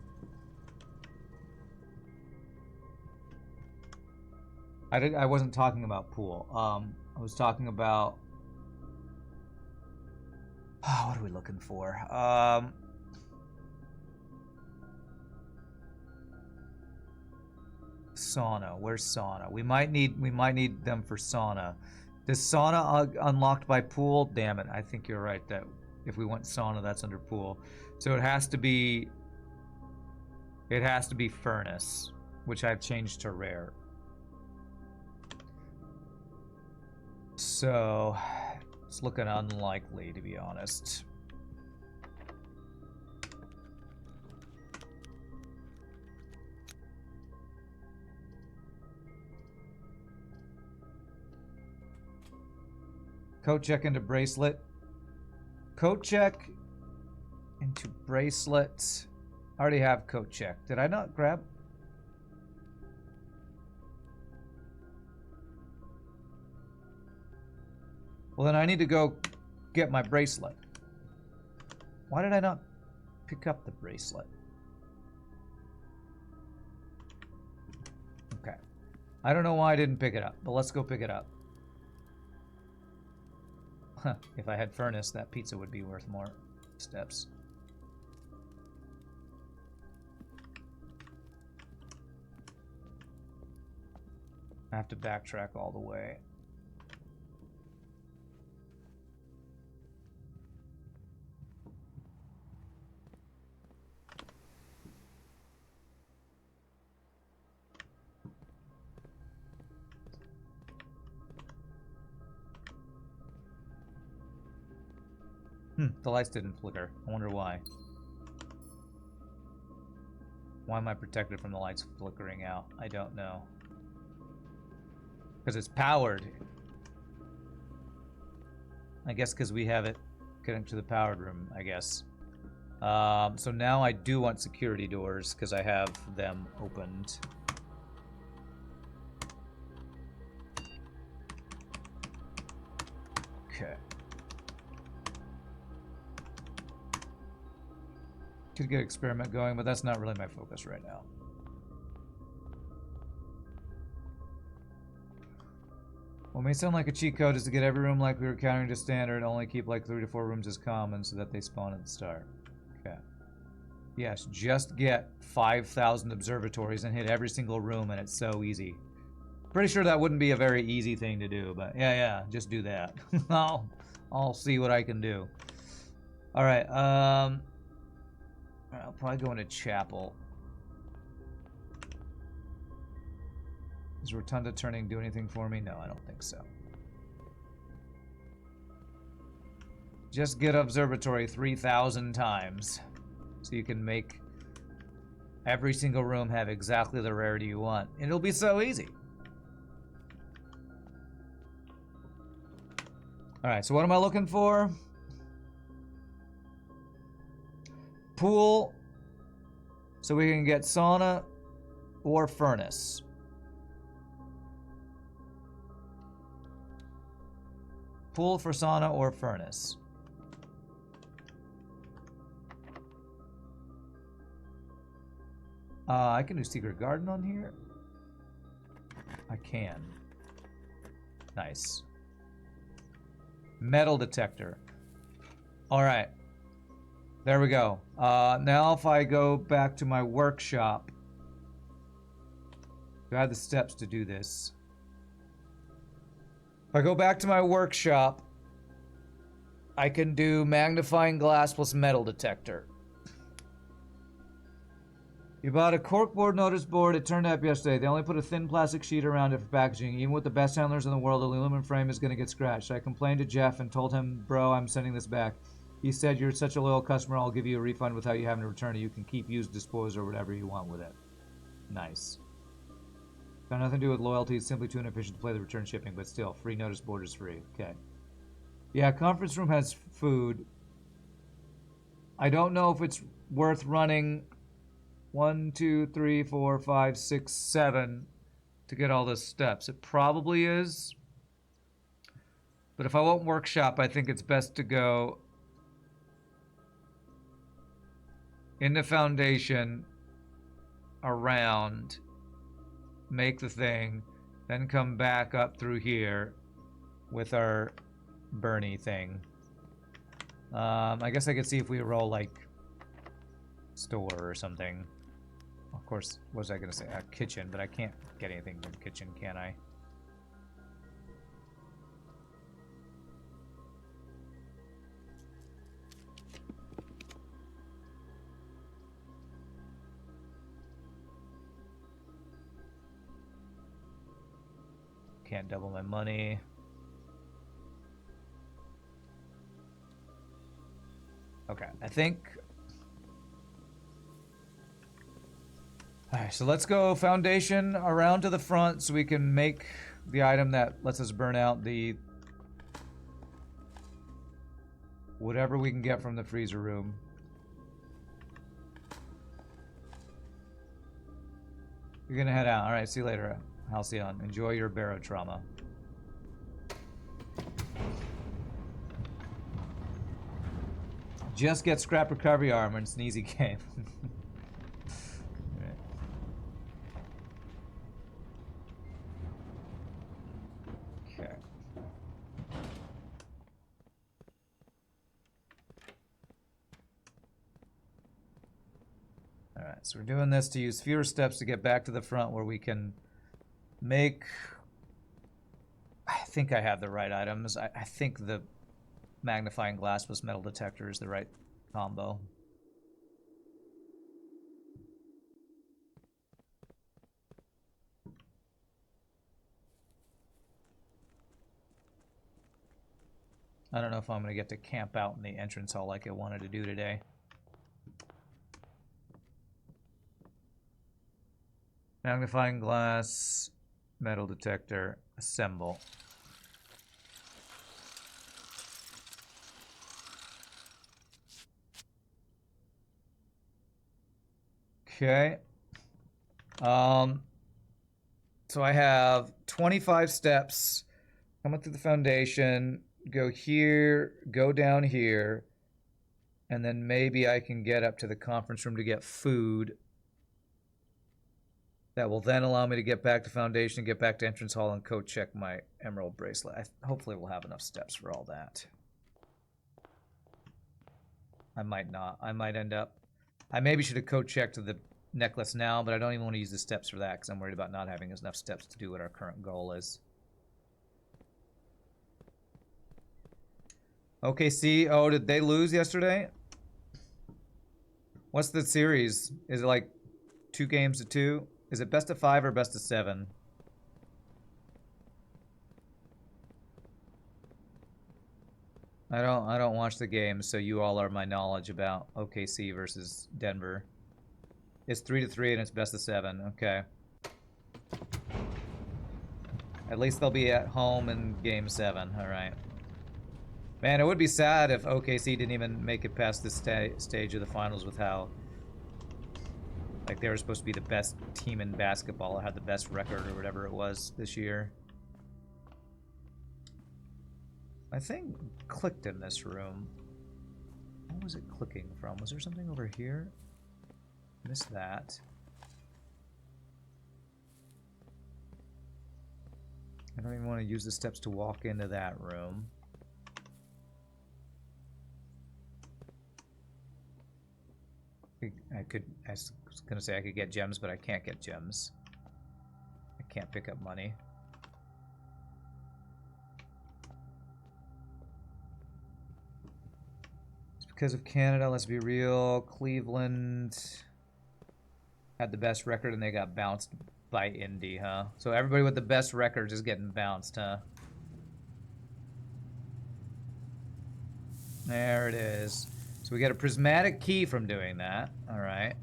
I wasn't talking about pool. I was talking about... what are we looking for? Sauna. Where's sauna? We might need them for sauna. Is sauna unlocked by pool? Damn it! I think you're right that if we want sauna, that's under pool. So it has to be. It has to be furnace, which I've changed to rare. So, it's looking unlikely, to be honest. Coat check into bracelet. Coat check into bracelet. I already have coat check. Did I not grab? Well, then I need to go get my bracelet. Why did I not pick up the bracelet? Okay. I don't know why I didn't pick it up, but let's go pick it up. Huh. If I had furnace, that pizza would be worth more steps. I have to backtrack all the way. The lights didn't flicker. I wonder why. Why am I protected from the lights flickering out? I don't know. Because it's powered. I guess because we have it connected to the powered room, I guess. So now I do want security doors because I have them opened. Okay. Could get experiment going, but that's not really my focus right now. What may sound like a cheat code is to get every room like we were counting to standard, only keep like 3 to 4 rooms as common so that they spawn at the start. Okay. Yes, just get 5,000 observatories and hit every single room and it's so easy. Pretty sure that wouldn't be a very easy thing to do, but yeah, just do that. I'll see what I can do. Alright, I'll probably go into chapel. Does Rotunda turning do anything for me? No, I don't think so. Just get observatory 3,000 times. So you can make every single room have exactly the rarity you want. And it'll be so easy. Alright, so what am I looking for? Pool. So we can get sauna or furnace. Pool for sauna or furnace. I can do secret garden on here. I can. Nice. Metal detector. All right. There we go. Now if I go back to my workshop, I have the steps to do this. If I go back to my workshop, I can do magnifying glass plus metal detector. You bought a corkboard notice board. It turned up yesterday. They only put a thin plastic sheet around it for packaging. Even with the best handlers in the world, the aluminum frame is going to get scratched. I complained to Jeff and told him, bro, I'm sending this back. He said, you're such a loyal customer, I'll give you a refund without you having to return it. You can keep, use, dispose, or whatever you want with it. Nice. Got nothing to do with loyalty. It's simply too inefficient to play the return shipping, but still, free notice board is free. Okay. Yeah, conference room has food. I don't know if it's worth running 1, 2, 3, 4, 5, 6, 7 to get all those steps. It probably is. But if I want workshop, I think it's best to go into foundation, around, make the thing, then come back up through here with our Bernie thing. I guess I could see if we roll like store or something. Of course, what was I gonna say? Kitchen, but I can't get anything from kitchen, can I? Can't double my money. Okay, I think... Alright, so let's go foundation around to the front so we can make the item that lets us burn out the... whatever we can get from the freezer room. You're gonna head out. Alright, see you later, Halcyon. Enjoy your barotrauma. Just get scrap recovery armor and it's an easy game. Okay. Alright, so we're doing this to use fewer steps to get back to the front where we can make... I think I have the right items. I think the magnifying glass plus metal detector is the right combo. I don't know if I'm going to get to camp out in the entrance hall like I wanted to do today. Magnifying glass, metal detector, assemble. Okay. So I have 25 steps. Coming through the foundation, go here, go down here, and then maybe I can get up to the conference room to get food. That will then allow me to get back to foundation, get back to entrance hall, and code check my emerald bracelet. Hopefully we'll have enough steps for all that. I might not. I might end up... I maybe should have code checked the necklace now, but I don't even want to use the steps for that because I'm worried about not having enough steps to do what our current goal is. OKC, oh, did they lose yesterday? What's the series? Is it like 2 games to 2? Is it best of 5 or best of 7? I don't watch the games, so you all are my knowledge about OKC versus Denver. It's 3-3 and it's best of 7. Okay. At least they'll be at home in game 7. All right. Man, it would be sad if OKC didn't even make it past this stage of the finals with how, like, they were supposed to be the best team in basketball or had the best record or whatever it was this year. My thing clicked in this room. What was it clicking from? Was there something over here? Missed that. I don't even want to use the steps to walk into that room. I was gonna say I could get gems, but I can't get gems. I can't pick up money. It's because of Canada, let's be real. Cleveland had the best record and they got bounced by Indy, huh? So everybody with the best record is getting bounced, huh? There it is. So we get a prismatic key from doing that. All right.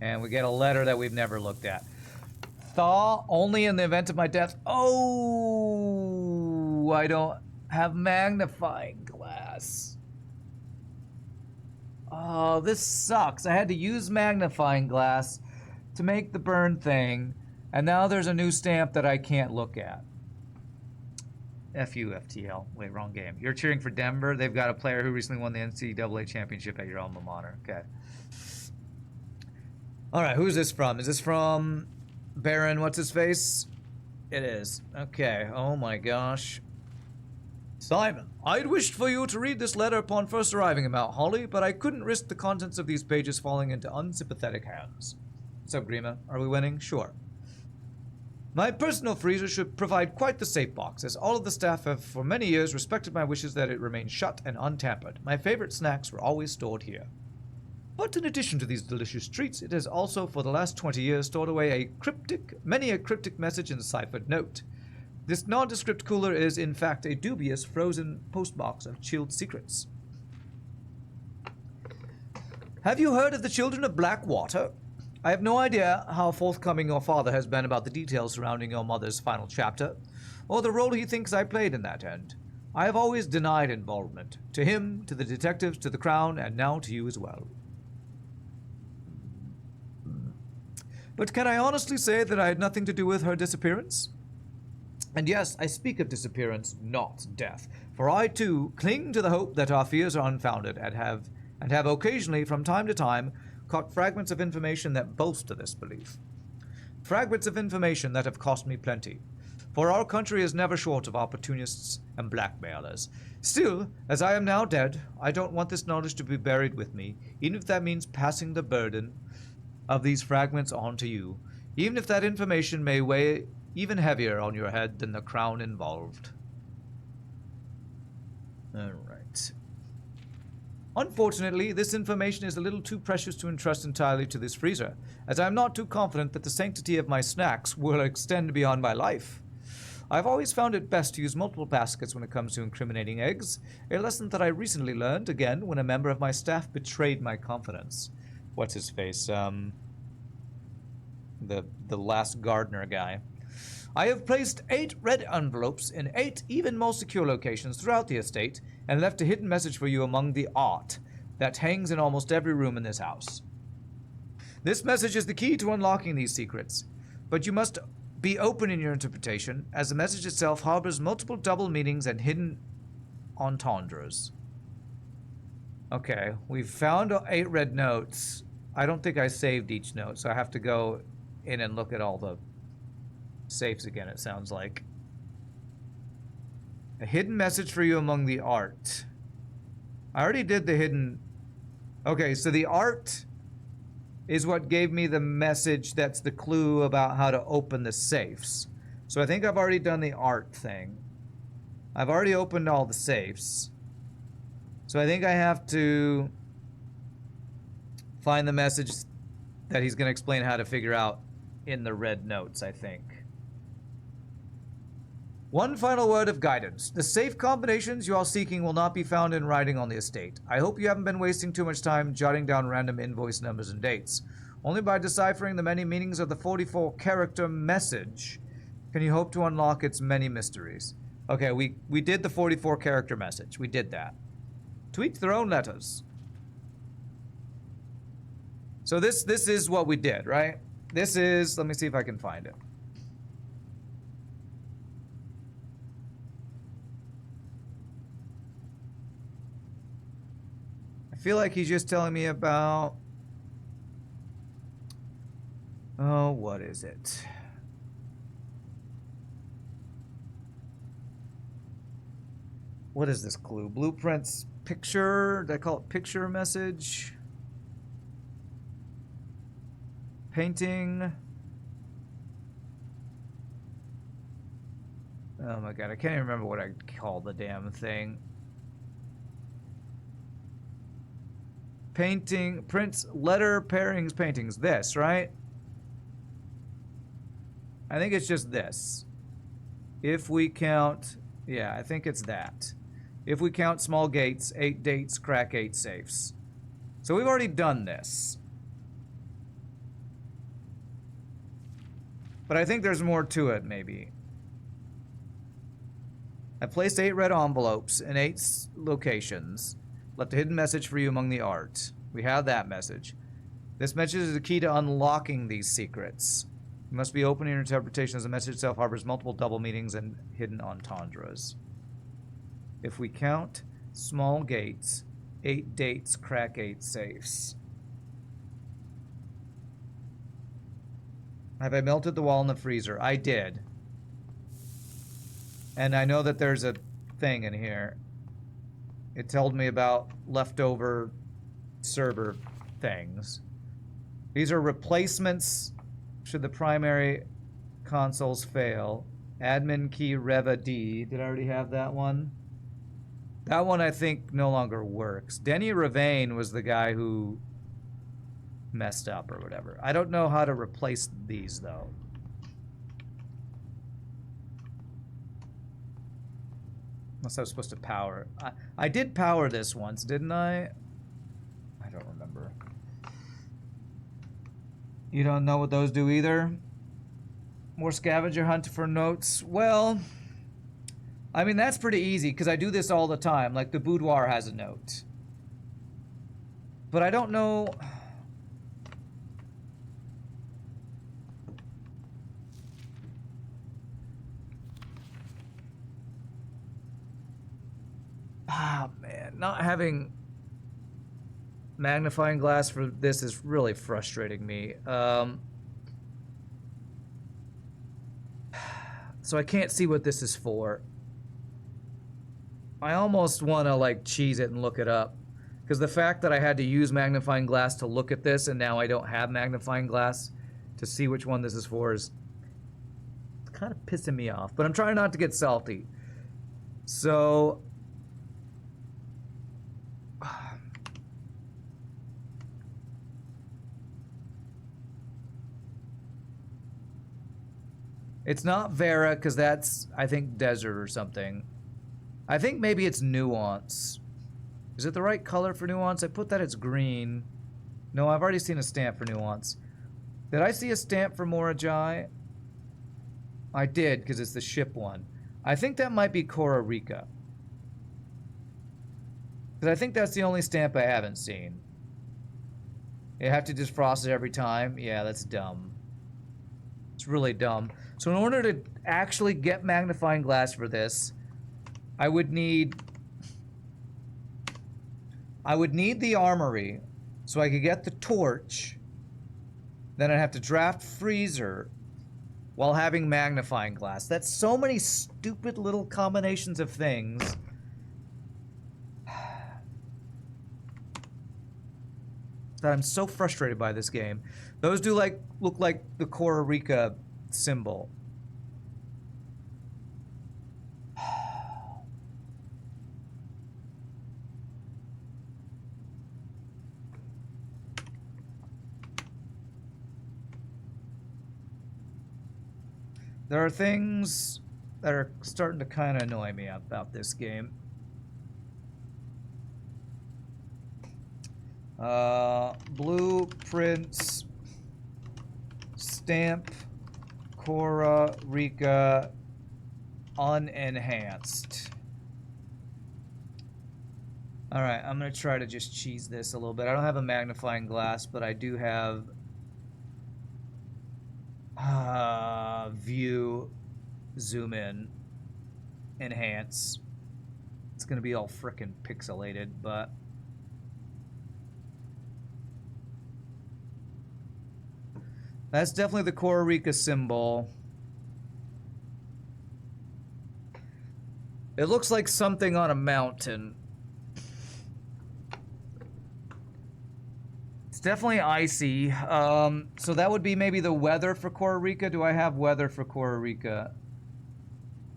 And we get a letter that we've never looked at. Thaw only in the event of my death. Oh, I don't have magnifying glass. Oh, this sucks. I had to use magnifying glass to make the burn thing, and now there's a new stamp that I can't look at. F you, FTL. Wait, wrong game. You're cheering for Denver. They've got a player who recently won the NCAA championship at your alma mater. Okay. All right, who's this from? Is this from Baron what's-his-face? It is. Okay. Oh, my gosh. Simon, I'd wished for you to read this letter upon first arriving in Mount Holly, but I couldn't risk the contents of these pages falling into unsympathetic hands. What's up, Grima? Are we winning? Sure. My personal freezer should provide quite the safe box, as all of the staff have for many years respected my wishes that it remain shut and untampered. My favorite snacks were always stored here. But in addition to these delicious treats, it has also for the last 20 years stored away many a cryptic message and ciphered note. This nondescript cooler is, in fact, a dubious frozen postbox of chilled secrets. Have you heard of the Children of Blackwater? I have no idea how forthcoming your father has been about the details surrounding your mother's final chapter, or the role he thinks I played in that end. I have always denied involvement. To him, to the detectives, to the Crown, and now to you as well. But can I honestly say that I had nothing to do with her disappearance? And yes, I speak of disappearance, not death, for I too cling to the hope that our fears are unfounded and have occasionally, from time to time, caught fragments of information that bolster this belief. Fragments of information that have cost me plenty, for our country is never short of opportunists and blackmailers. Still, as I am now dead, I don't want this knowledge to be buried with me, even if that means passing the burden of these fragments on to you, even if that information may weigh even heavier on your head than the crown involved. All right. Unfortunately, this information is a little too precious to entrust entirely to this freezer, as I am not too confident that the sanctity of my snacks will extend beyond my life. I've always found it best to use multiple baskets when it comes to incriminating eggs, a lesson that I recently learned, again, when a member of my staff betrayed my confidence. What's-his-face? The last gardener guy. I have placed 8 red envelopes in 8 even more secure locations throughout the estate and left a hidden message for you among the art that hangs in almost every room in this house. This message is the key to unlocking these secrets, but you must be open in your interpretation, as the message itself harbors multiple double meanings and hidden entendres. Okay, we've found 8 red notes. I don't think I saved each note, so I have to go in and look at all the safes again, it sounds like. A hidden message for you among the art. I already did the hidden... Okay, so the art is what gave me the message that's the clue about how to open the safes. So I think I've already done the art thing. I've already opened all the safes. So I think I have to find the message that he's going to explain how to figure out in the red notes, I think. One final word of guidance. The safe combinations you are seeking will not be found in writing on the estate. I hope you haven't been wasting too much time jotting down random invoice numbers and dates. Only by deciphering the many meanings of the 44-character message can you hope to unlock its many mysteries. Okay, we did the 44-character message. We did that. To each their own letters. So this is what we did, right? This is... Let me see if I can find it. I feel like he's just telling me about... Oh, what is it? What is this clue? Blueprints, picture? Did I call it picture message? Painting. Oh my god, I can't even remember what I called the damn thing. Painting, prints, letter, pairings, paintings. This, right? I think it's just this. If we count... Yeah, I think it's that. If we count small gates, 8 dates, crack 8 safes. So we've already done this. But I think there's more to it, maybe. I placed 8 red envelopes in 8 locations. Left a hidden message for you among the art. We have that message. This message is the key to unlocking these secrets. You must be open in your interpretation as the message itself harbors multiple double meanings and hidden entendres. If we count small gates, 8 dates, crack 8 safes. Have I melted the wall in the freezer? I did. And I know that there's a thing in here. It told me about leftover server things. These are replacements should the primary consoles fail. Admin key Reva D. Did I already have that one? That one I think no longer works. Denny Ravane was the guy who messed up or whatever. I don't know how to replace these though. Unless I was supposed to power. I did power this once, didn't I? I don't remember. You don't know what those do either? More scavenger hunt for notes? Well, I mean, that's pretty easy because I do this all the time. Like the boudoir has a note. But I don't know... Ah, man, not having magnifying glass for this is really frustrating me. So I can't see what this is for. I almost want to like cheese it and look it up. Because the fact that I had to use magnifying glass to look at this and now I don't have magnifying glass to see which one this is for is kind of pissing me off. But I'm trying not to get salty. So... It's not Vera, because that's, I think, desert or something. I think maybe it's nuance. Is it the right color for nuance? I put that it's green. No, I've already seen a stamp for nuance. Did I see a stamp for Morajai? I did, because it's the ship one. I think that might be Cora Rica. Because I think that's the only stamp I haven't seen. You have to just frost it every time? Yeah, that's dumb. It's really dumb. So in order to actually get magnifying glass for this, I would need the armory so I could get the torch. Then I'd have to draft freezer while having magnifying glass. That's so many stupid little combinations of things. That I'm so frustrated by this game. Those do look like the Cora Rica symbol. There are things that are starting to kind of annoy me about this game. Blueprints, stamp, Cora, Rika, unenhanced. Alright, I'm going to try to just cheese this a little bit. I don't have a magnifying glass, but I do have view, zoom in, enhance. It's going to be all frickin' pixelated, but that's definitely the Cora Rika symbol. It looks like something on a mountain. It's definitely icy. So that would be maybe the weather for Cora Rika. Do I have weather for Cora Rika?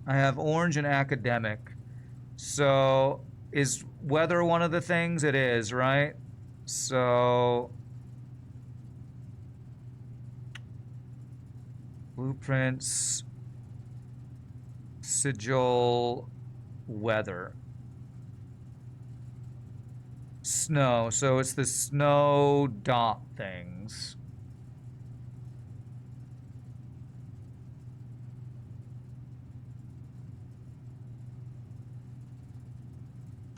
I have orange and academic. So is weather one of the things? It is, right? So blueprints, sigil, weather. Snow, so it's the snow dot things.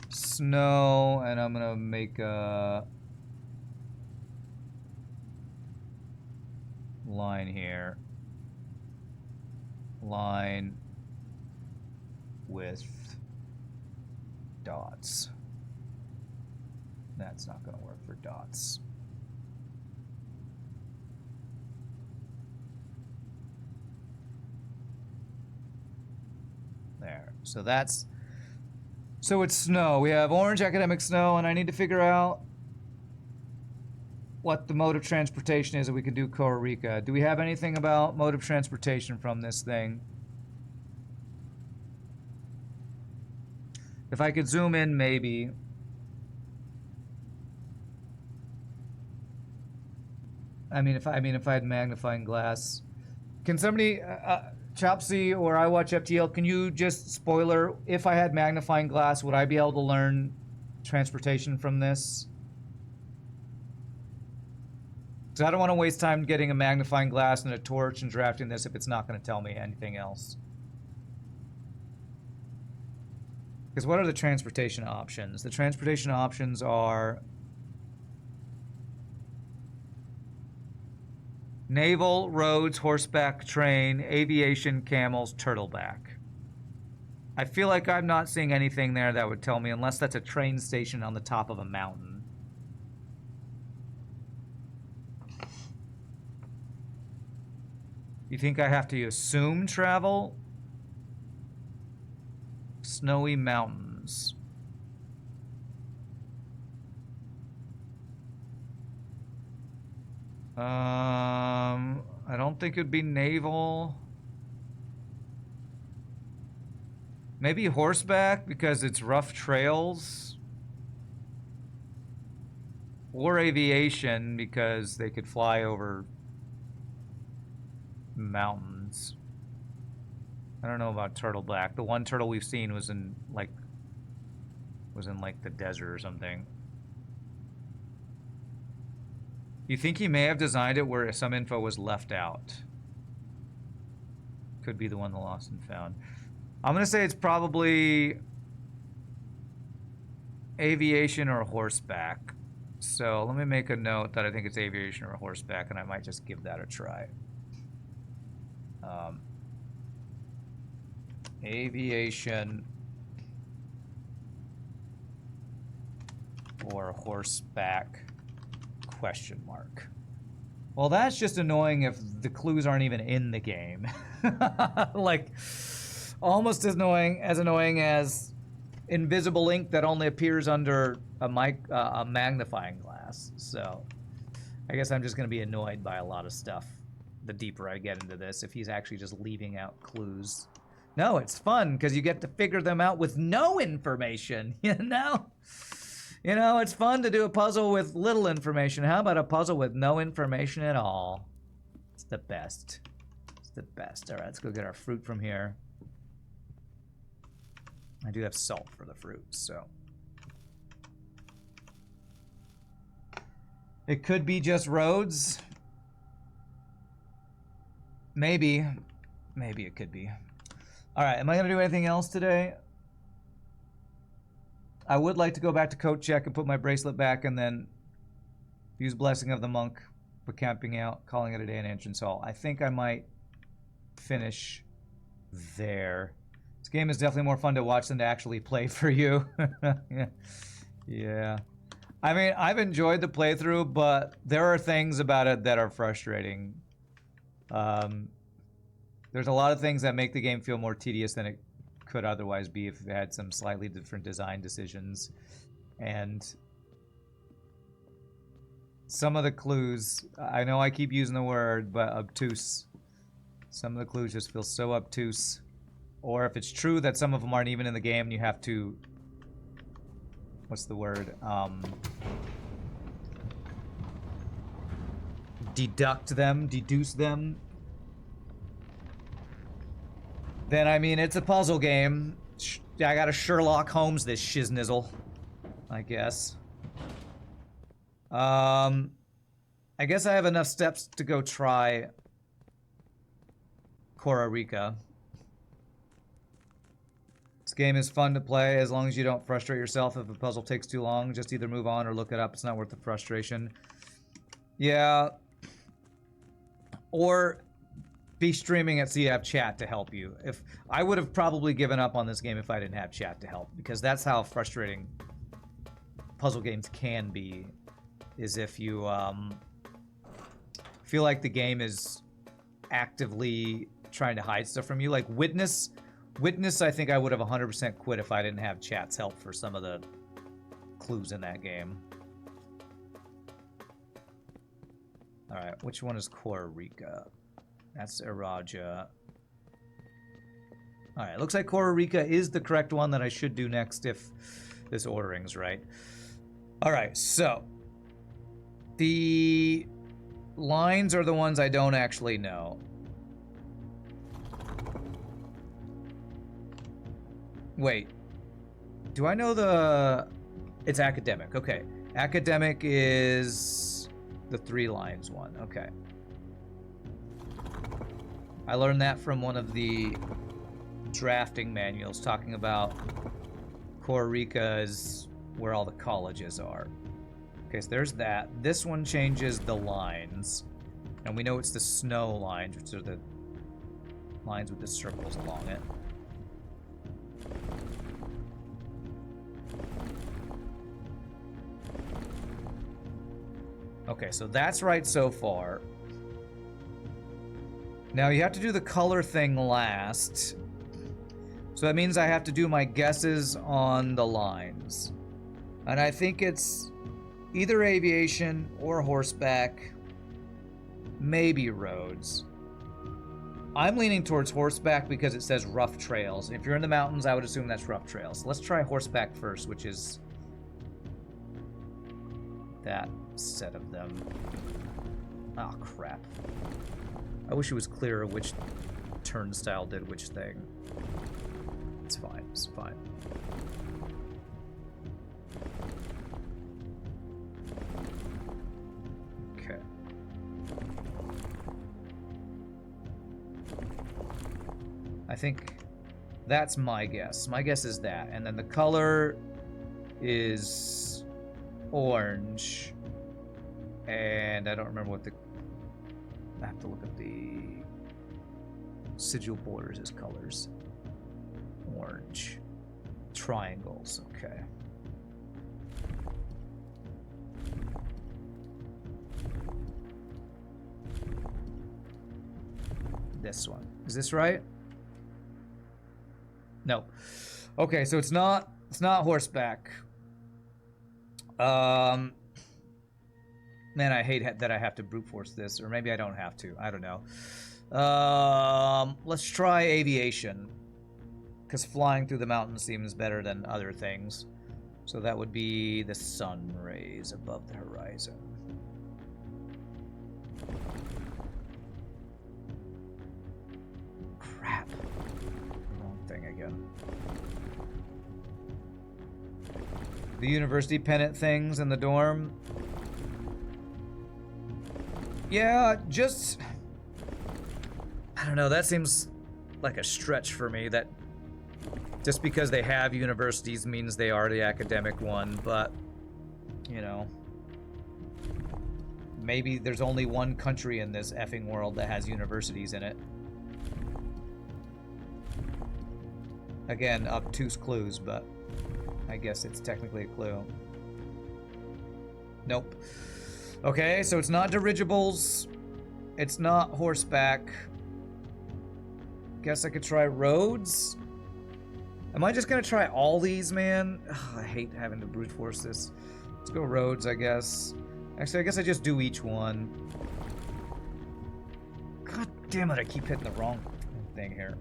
Snow, and I'm gonna make a line here. Line with dots. That's not going to work for dots. There. So that's... So it's snow. We have orange academic snow, and I need to figure out what the mode of transportation is that we can do Cora Rika. Do we have anything about mode of transportation from this thing? If I could zoom in, maybe. I mean, if I had magnifying glass, can somebody, Chopsy or I Watch FTL, can you just spoiler? If I had magnifying glass, would I be able to learn transportation from this? Because I don't want to waste time getting a magnifying glass and a torch and drafting this if it's not going to tell me anything else. Because what are the transportation options? The transportation options are naval, roads, horseback, train, aviation, camels, turtleback. I feel like I'm not seeing anything there that would tell me, unless that's a train station on the top of a mountain. You think I have to assume travel? Snowy mountains. I don't think it'd be naval. Maybe horseback because it's rough trails. Or aviation because they could fly over mountains. I don't know about turtleback. The one turtle we've seen was in like the desert or something. You think he may have designed it where some info was left out? Could be the one, the lost and found. I'm gonna say it's probably aviation or horseback. So let me make a note that I think it's aviation or horseback, and I might just give that a try. Aviation or horseback, question mark. Well, that's just annoying if the clues aren't even in the game. Like, almost as annoying as invisible ink that only appears under a magnifying glass. So I guess I'm just going to be annoyed by a lot of stuff the deeper I get into this, if he's actually just leaving out clues. No, it's fun because you get to figure them out with no information, you know? You know, it's fun to do a puzzle with little information. How about a puzzle with no information at all? It's the best. It's the best. All right, let's go get our fruit from here. I do have salt for the fruits, so. It could be just roads. Maybe. Maybe it could be. Alright, am I going to do anything else today? I would like to go back to coat check and put my bracelet back and then use Blessing of the Monk for camping out, calling it a day in Entrance Hall. I think I might finish there. This game is definitely more fun to watch than to actually play for you. Yeah. I mean, I've enjoyed the playthrough, but there are things about it that are frustrating. There's a lot of things that make the game feel more tedious than it could otherwise be if it had some slightly different design decisions. And some of the clues, I know I keep using the word, but obtuse. Some of the clues just feel so obtuse. Or if it's true that some of them aren't even in the game, and you have to, what's the word? Deduce them. Then, I mean, it's a puzzle game. I gotta Sherlock Holmes this shiznizzle, I guess. I guess I have enough steps to go try Cora Rica. This game is fun to play as long as you don't frustrate yourself if a puzzle takes too long. Just either move on or look it up. It's not worth the frustration. Yeah. Or be streaming it so you have chat to help you. If I would have probably given up on this game if I didn't have chat to help, because that's how frustrating puzzle games can be, is if you feel like the game is actively trying to hide stuff from you. Like Witness, I think I would have 100% quit if I didn't have chat's help for some of the clues in that game. Alright, which one is Cora Rica? That's Iraja. Alright, looks like Cora Rica is the correct one that I should do next if this ordering's right. Alright, so the lines are the ones I don't actually know. Wait. Do I know the... It's academic. Okay. Academic is the 3 lines one. Okay. I learned that from one of the drafting manuals talking about Cora Rica is where all the colleges are. Okay, so there's that. This one changes the lines. And we know it's the snow lines, which are the lines with the circles along it. Okay, so that's right so far. Now you have to do the color thing last. So that means I have to do my guesses on the lines. And I think it's either aviation or horseback, maybe roads. I'm leaning towards horseback because it says rough trails. If you're in the mountains, I would assume that's rough trails. So let's try horseback first, which is that set of them. Oh, crap. I wish it was clearer which turnstile did which thing. It's fine, it's fine. Okay. I think that's my guess. My guess is that. And then the color is orange. And I don't remember what the... I have to look at the sigil borders as colors. Orange. Triangles, okay. This one. Is this right? No. Okay, so it's not horseback. Man, I hate that I have to brute force this, or maybe I don't have to. I don't know. Let's try aviation, because flying through the mountains seems better than other things. So that would be the sun rays above the horizon. Crap. Wrong thing again. The university pennant things in the dorm. Yeah, just... I don't know, that seems like a stretch for me, that just because they have universities means they are the academic one, but, you know, maybe there's only one country in this effing world that has universities in it. Again, obtuse clues, but I guess it's technically a clue. Nope. Okay, so it's not dirigibles. It's not horseback. Guess I could try roads? Am I just gonna try all these, man? Ugh, I hate having to brute force this. Let's go roads, I guess. Actually, I guess I just do each one. God damn it, I keep hitting the wrong thing here.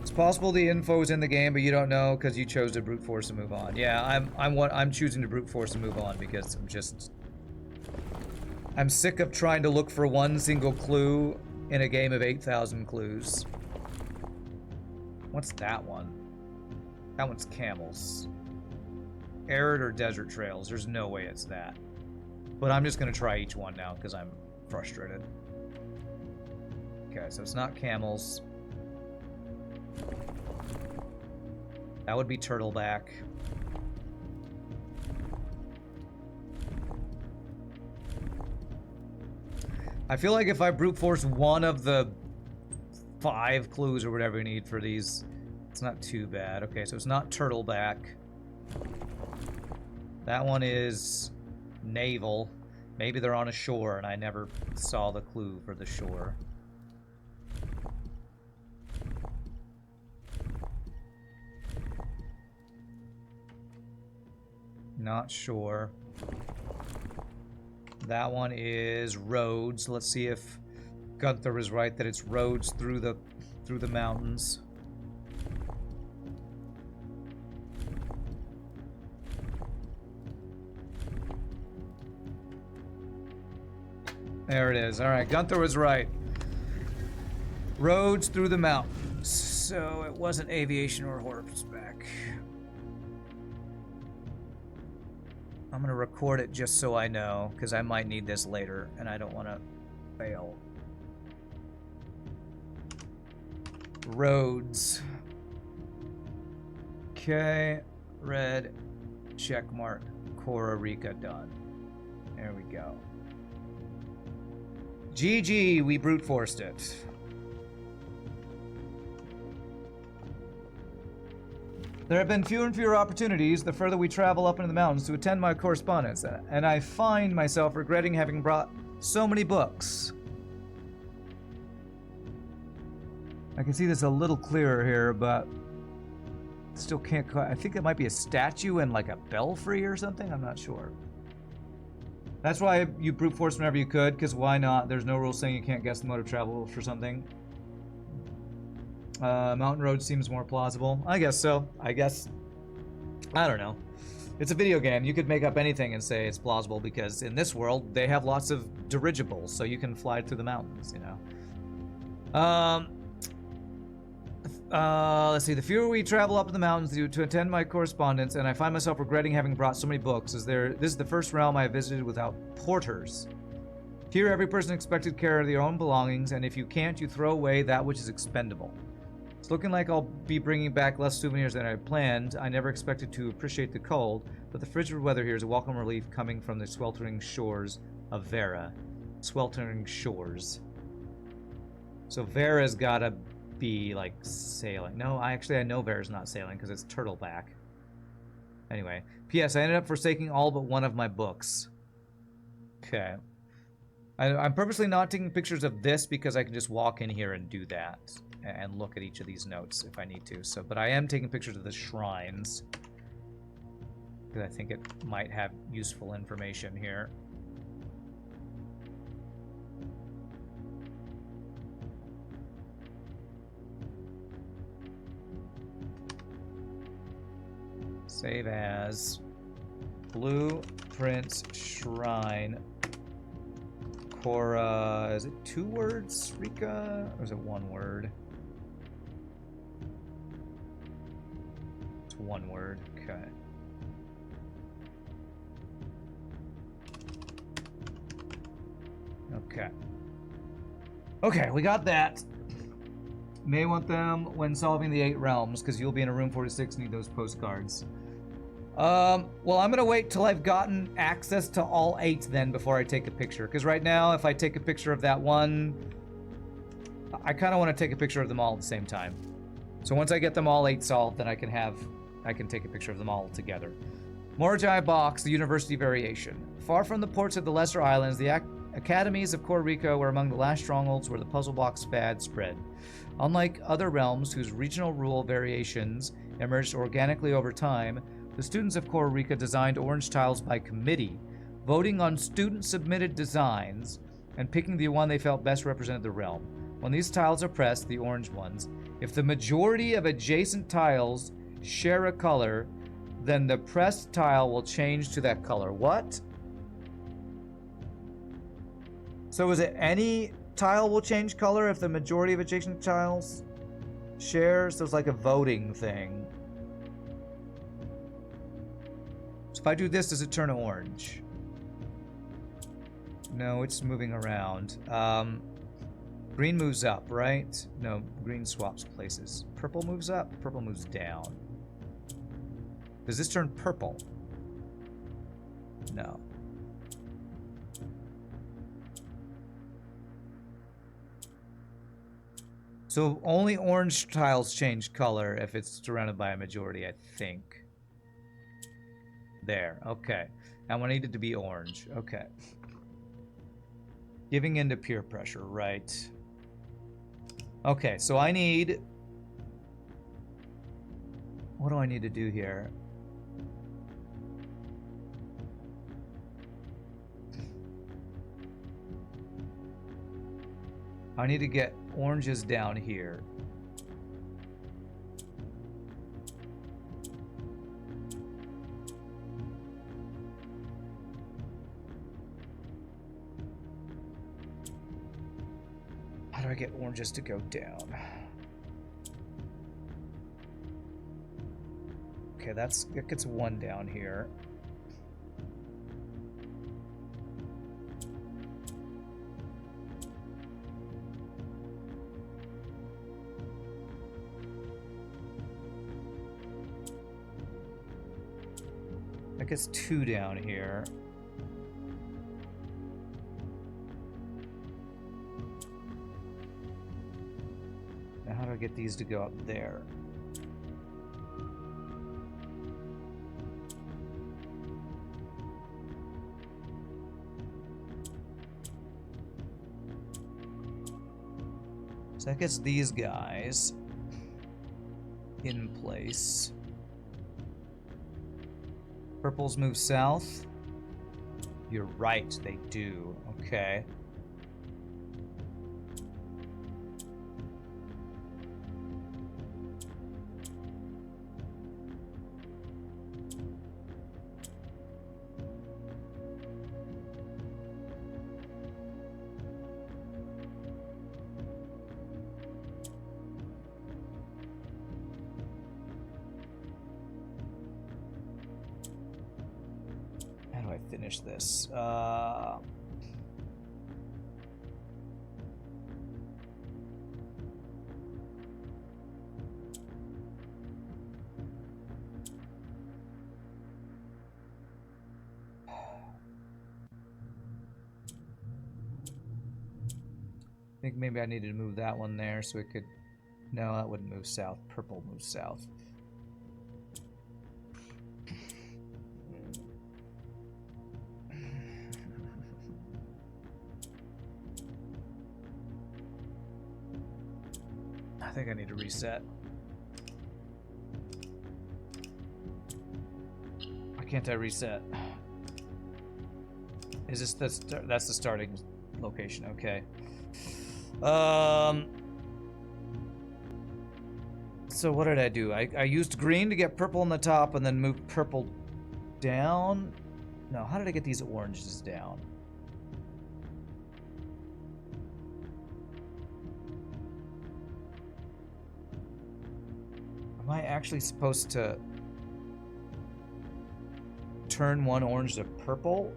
It's possible the info is in the game, but you don't know because you chose to brute force and move on. Yeah, I'm choosing to brute force and move on because I'm sick of trying to look for one single clue in a game of 8,000 clues. What's that one? That one's camels. Arid or desert trails. There's no way it's that. But I'm just gonna try each one now because I'm frustrated. Okay, so it's not camels. That would be turtleback. I feel like if I brute force one of the 5 clues or whatever we need for these, it's not too bad. Okay, so it's not turtleback. That one is naval. Maybe they're on a shore and I never saw the clue for the shore. Not sure. That one is roads. Let's see if Gunther is right that it's roads through the mountains. There it is. All right, Gunther was right. Roads through the mountains. So it wasn't aviation or horseback. I'm gonna record it just so I know, because I might need this later, and I don't want to fail. Roads. Okay, red, check mark, Costa Rica done. There we go. GG, we brute forced it. There have been fewer and fewer opportunities the further we travel up into the mountains to attend my correspondence, and I find myself regretting having brought so many books. I can see this a little clearer here, but still can't quite. I think it might be a statue and like a belfry or something. I'm not sure. That's why you brute force whenever you could, because why not? There's no rule saying you can't guess the mode of travel for something. Mountain road seems more plausible. I guess so. I don't know. It's a video game. You could make up anything and say it's plausible because in this world, they have lots of dirigibles, so you can fly through the mountains, you know? Let's see. The fewer we travel up in the mountains to attend my correspondence, and I find myself regretting having brought so many books, this is the first realm I have visited without porters. Here, every person is expected to carry their own belongings, and if you can't, you throw away that which is expendable. It's looking like I'll be bringing back less souvenirs than I planned. I never expected to appreciate the cold, but the frigid weather here is a welcome relief coming from the sweltering shores of Vera. Sweltering shores. So Vera's gotta be, like, sailing. No, I know Vera's not sailing because it's turtleback. Anyway. P.S. I ended up forsaking all but one of my books. Okay. I'm purposely not taking pictures of this because I can just walk in here and do that. And look at each of these notes if I need to. So, but I am taking pictures of the shrines because I think it might have useful information here. Save as Blueprints Shrine. Cora, is it 2 words, Rika? Or is it 1 word? It's 1 word, okay. Okay, we got that. May want them when solving the 8 realms, because you'll be in a room 46 and need those postcards. Well, I'm gonna wait till I've gotten access to all 8 then before I take a picture. Because right now, if I take a picture of that one, I kind of want to take a picture of them all at the same time. So once I get them all 8 solved, then I can take a picture of them all together. Morjai Box, the University Variation. Far from the ports of the Lesser Islands, the academies of Puerto Rico were among the last strongholds where the puzzle box fad spread. Unlike other realms whose regional rule variations emerged organically over time, the students of Puerto Rico designed orange tiles by committee, voting on student-submitted designs and picking the one they felt best represented the realm. When these tiles are pressed, the orange ones, if the majority of adjacent tiles share a color, then the pressed tile will change to that color. What? So is it any tile will change color if the majority of adjacent tiles share? So it's like a voting thing. So if I do this, does it turn orange? No, it's moving around. Green moves up, right? No, green swaps places. Purple moves up, purple moves down. Does this turn purple? No. So only orange tiles change color if it's surrounded by a majority, I think. There, okay. And we need it to be orange, okay. Giving in to peer pressure, right. Okay, so I need... What do I need to do here? I need to get oranges down here. How do I get oranges to go down? Okay, that gets 1 down here. That gets 2 down here. Now how do I get these to go up there? So that gets these guys in place. Purples move south. You're right, they do. Okay. Finish this. I think maybe I needed to move that one there so it could... No, that wouldn't move south. Purple moves south. I think I need to reset. Why can't I reset? Is this that's the starting location? Okay. So what did I do? I used green to get purple on the top and then moved purple down. No, how did I get these oranges down? Am I actually supposed to turn one orange to purple?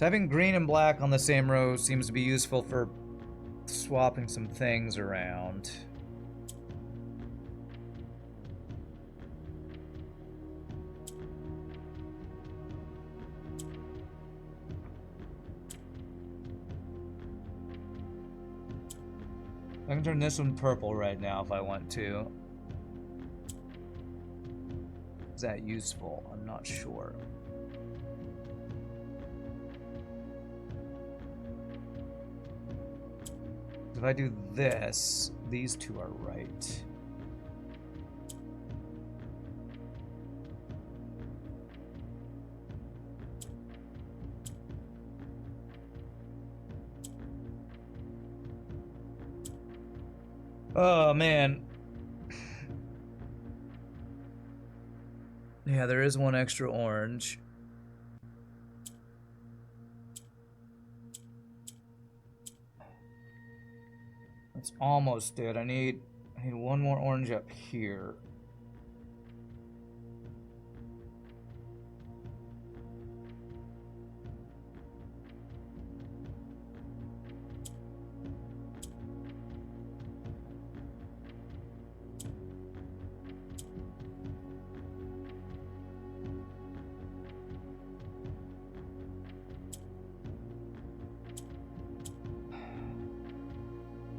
So having green and black on the same row seems to be useful for swapping some things around. I can turn this one purple right now if I want to. Is that useful? I'm not sure. If I do this, these two are right. Oh, man. Yeah, there is one extra orange. That's almost it. I need one more orange up here.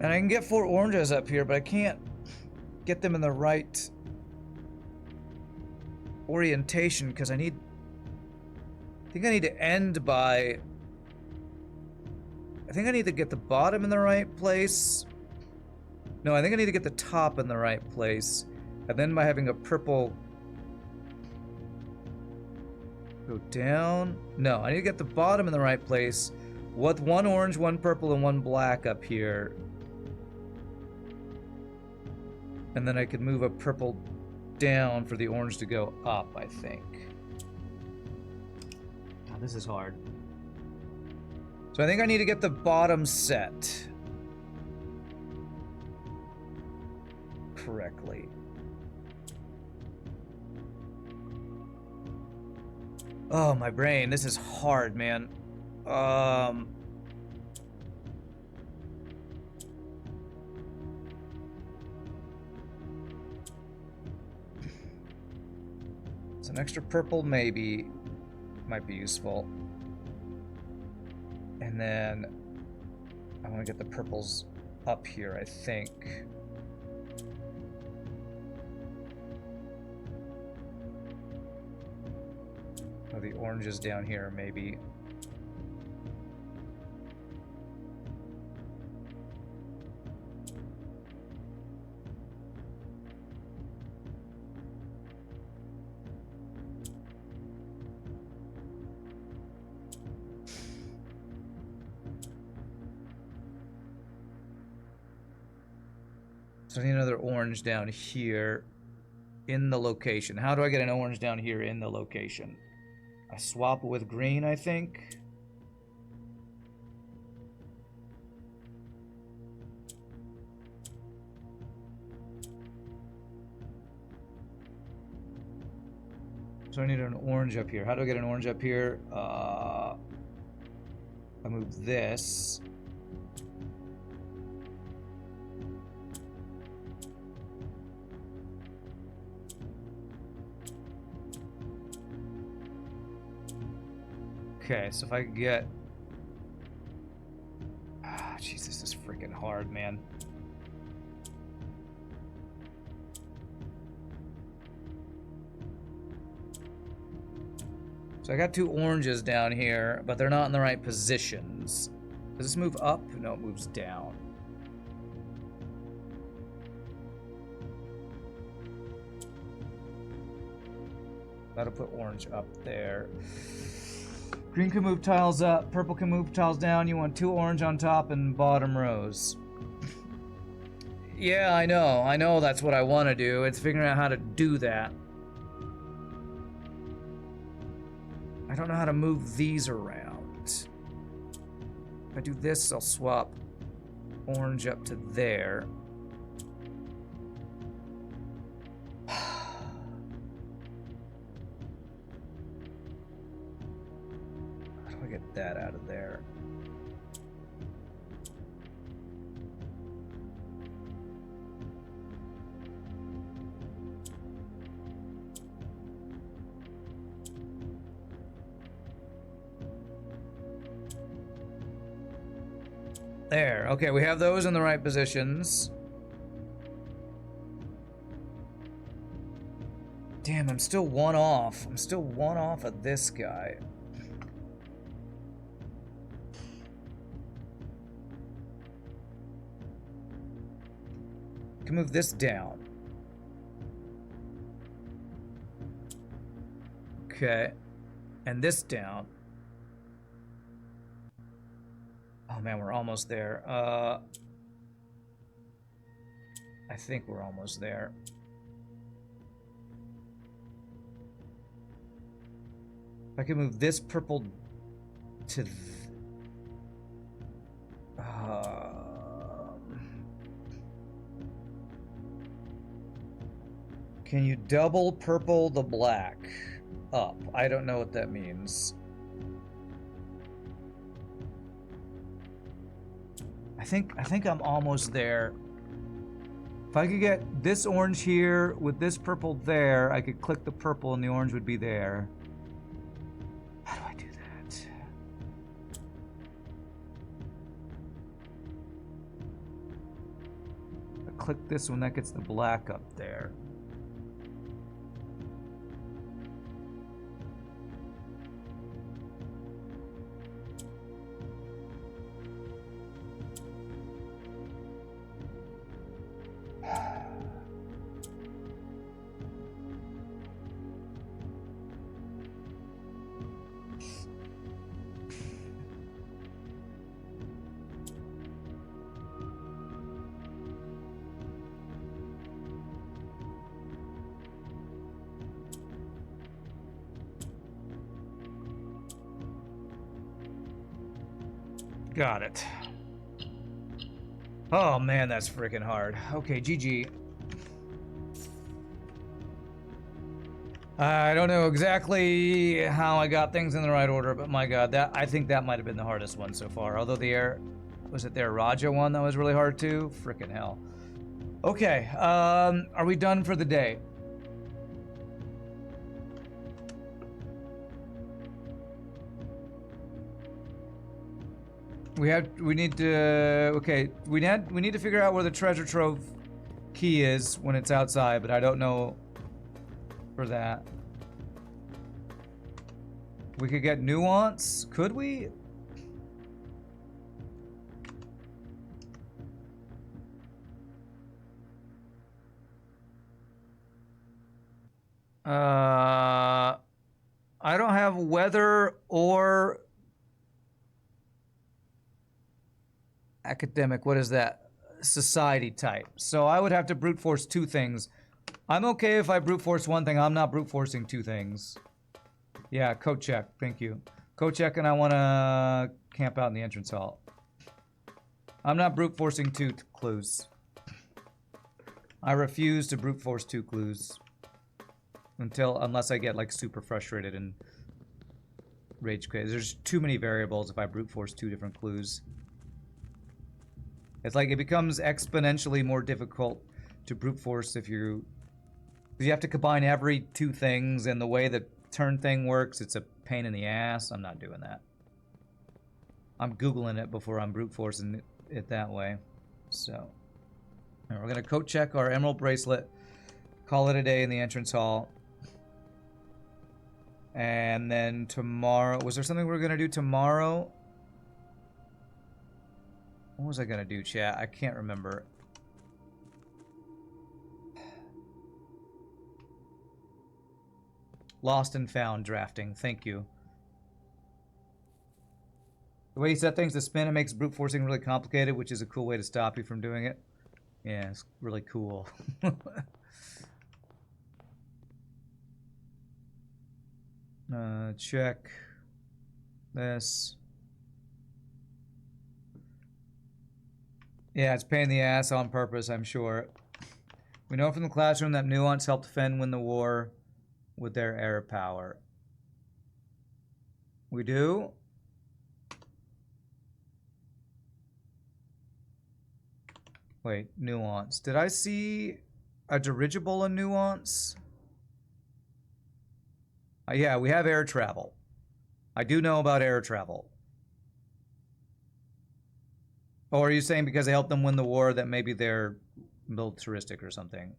And I can get 4 oranges up here, but I can't get them in the right orientation because I think I need to end by... I think I need to get the bottom in the right place. No, I think I need to get the top in the right place. And then by having a purple go down. No, I need to get the bottom in the right place with 1 orange, 1 purple, and 1 black up here. And then I could move a purple down for the orange to go up, I think. God, this is hard. So I think I need to get the bottom set correctly. Oh, my brain. This is hard, man. An extra purple maybe might be useful. And then I want to get the purples up here, I think. Oh, the oranges down here maybe. So I need another orange down here in the location. How do I get an orange down here in the location? I swap it with green, I think. So I need an orange up here. How do I get an orange up here? I move this. Okay, so if I could get... Jeez, this is freaking hard, man. So I got 2 oranges down here, but they're not in the right positions. Does this move up? No, it moves down. That'll put orange up there. Green can move tiles up, purple can move tiles down. You want 2 orange on top and bottom rows. Yeah, I know that's what I want to do. It's figuring out how to do that. I don't know how to move these around. If I do this, I'll swap orange up to there. get that out of there. There. Okay, we have those in the right positions. Damn, I'm still one off. I'm still one off of this guy. I can move this down. Okay. And this down. Oh man, we're almost there. I think we're almost there. If I can move this purple to... can you double purple the black up? I don't know what that means. I think I'm almost there. If I could get this orange here with this purple there, I could click the purple and the orange would be there. How do I do that? I click this one, that gets the black up there. Got it. Oh man, that's freaking hard. Okay, GG. I don't know exactly how I got things in the right order, but my god, I think that might have been the hardest one so far. Although the was it their Raja one that was really hard too? Freaking hell. Okay, are we done for the day? We need to figure out where the treasure trove key is when it's outside, but I don't know for that. We could get nuance, could we? I don't have weather or academic, what is that? Society type. So I would have to brute force two things. I'm okay if I brute force one thing. I'm not brute forcing two things. Yeah, code check. Thank you. Code check, and I want to camp out in the entrance hall. I'm not brute forcing two clues. I refuse to brute force two clues unless I get like super frustrated and rage quit. There's too many variables if I brute force two different clues. It's like it becomes exponentially more difficult to brute force if you have to combine every two things, and the way the turn thing works, it's a pain in the ass. I'm not doing that. I'm Googling it before I'm brute forcing it that way. So, we're going to coat check our emerald bracelet, call it a day in the entrance hall. And then tomorrow, was there something we were going to do tomorrow? What was I going to do, chat? I can't remember. Lost and found drafting. Thank you. The way you set things to spin, it makes brute forcing really complicated, which is a cool way to stop you from doing it. Yeah, it's really cool. Check this. Yeah, it's a pain in the ass on purpose, I'm sure. We know from the classroom that Nuance helped Fen win the war with their air power. We do? Wait, nuance. Did I see a dirigible in nuance? Yeah, we have air travel. I do know about air travel. Or are you saying because they helped them win the war that maybe they're militaristic or something?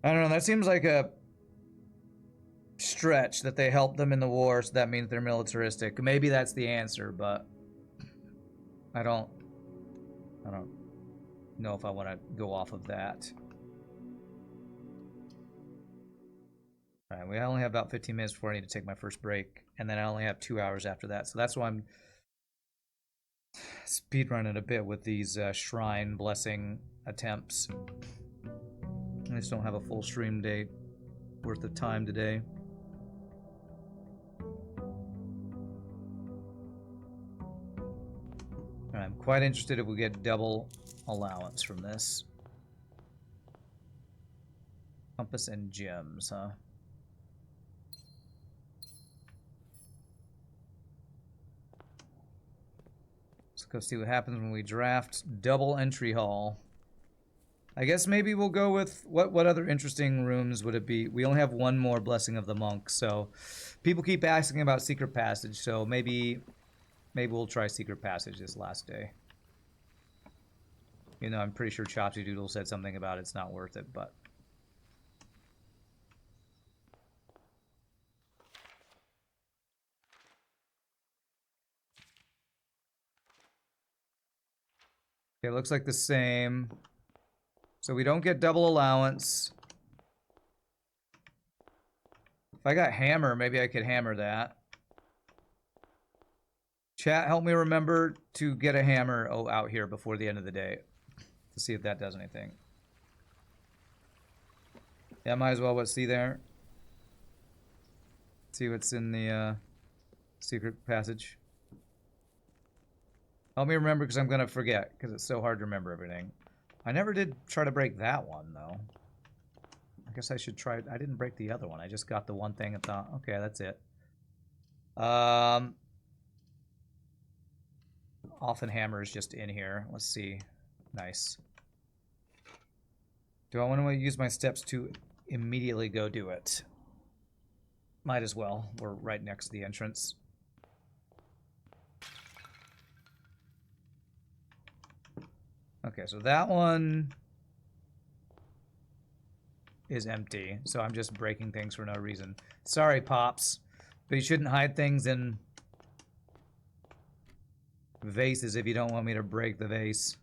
I don't know. That seems like a stretch that they helped them in the war, so that means they're militaristic. Maybe that's the answer, but I don't know if I want to go off of that. All right, we only have about 15 minutes before I need to take my first break, and then I only have 2 hours after that. So that's why I'm speedrunning a bit with these shrine blessing attempts. I just don't have a full stream date worth of time today. I'm quite interested if we get double allowance from this. Compass and gems, huh? Let's go see what happens when we draft double entry hall. I guess maybe we'll go with what other interesting rooms would it be? We only have one more Blessing of the Monk, so people keep asking about Secret Passage, so maybe we'll try Secret Passage this last day. You know, I'm pretty sure Chopsy Doodle said something about it's not worth it, but okay, looks like the same. So we don't get double allowance. If I got hammer, maybe I could hammer that. Chat, help me remember to get a hammer out here before the end of the day to see if that does anything. Yeah, might as well. Let's see there. See what's in the secret passage. Help me remember because I'm going to forget because it's so hard to remember everything. I never did try to break that one, though. I guess I should try. I didn't break the other one. I just got the one thing and thought, okay, that's it. Often hammer is just in here. Let's see. Nice. Do I want to use my steps to immediately go do it? Might as well. We're right next to the entrance. Okay, so that one is empty. So I'm just breaking things for no reason. Sorry, Pops. But you shouldn't hide things in vases if you don't want me to break the vase.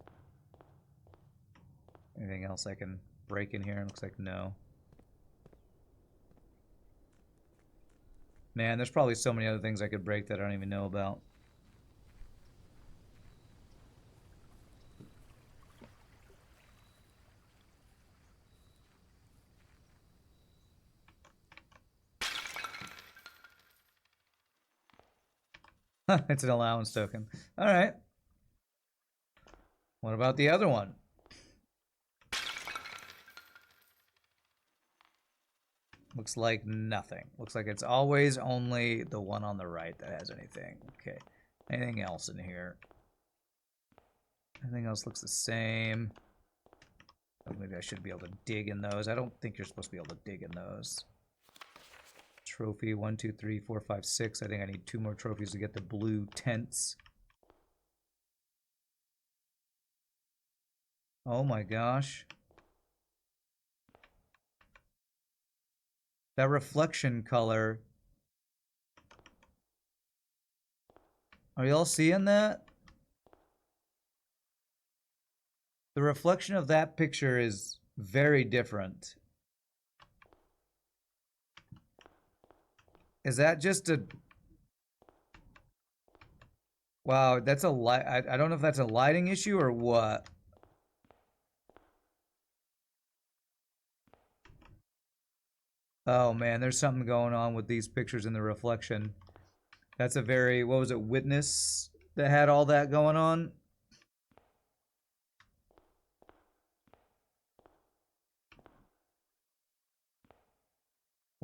Anything else I can break in here? Looks like no. Man, there's probably so many other things I could break that I don't even know about. It's an allowance token. All right. What about the other one? Looks like nothing. Looks like it's always only the one on the right that has anything. Okay. Anything else in here? Everything else looks the same. Oh, maybe I should be able to dig in those. I don't think you're supposed to be able to dig in those. Trophy 1, 2, 3, 4, 5, 6. I think I need 2 more trophies to get the blue tents. Oh my gosh. That reflection color. Are y'all seeing that? The reflection of that picture is very different. Is that just a... Wow, that's a light... I don't know if that's a lighting issue or what. Oh man, there's something going on with these pictures in the reflection. That's a very... What was it? Witness that had all that going on?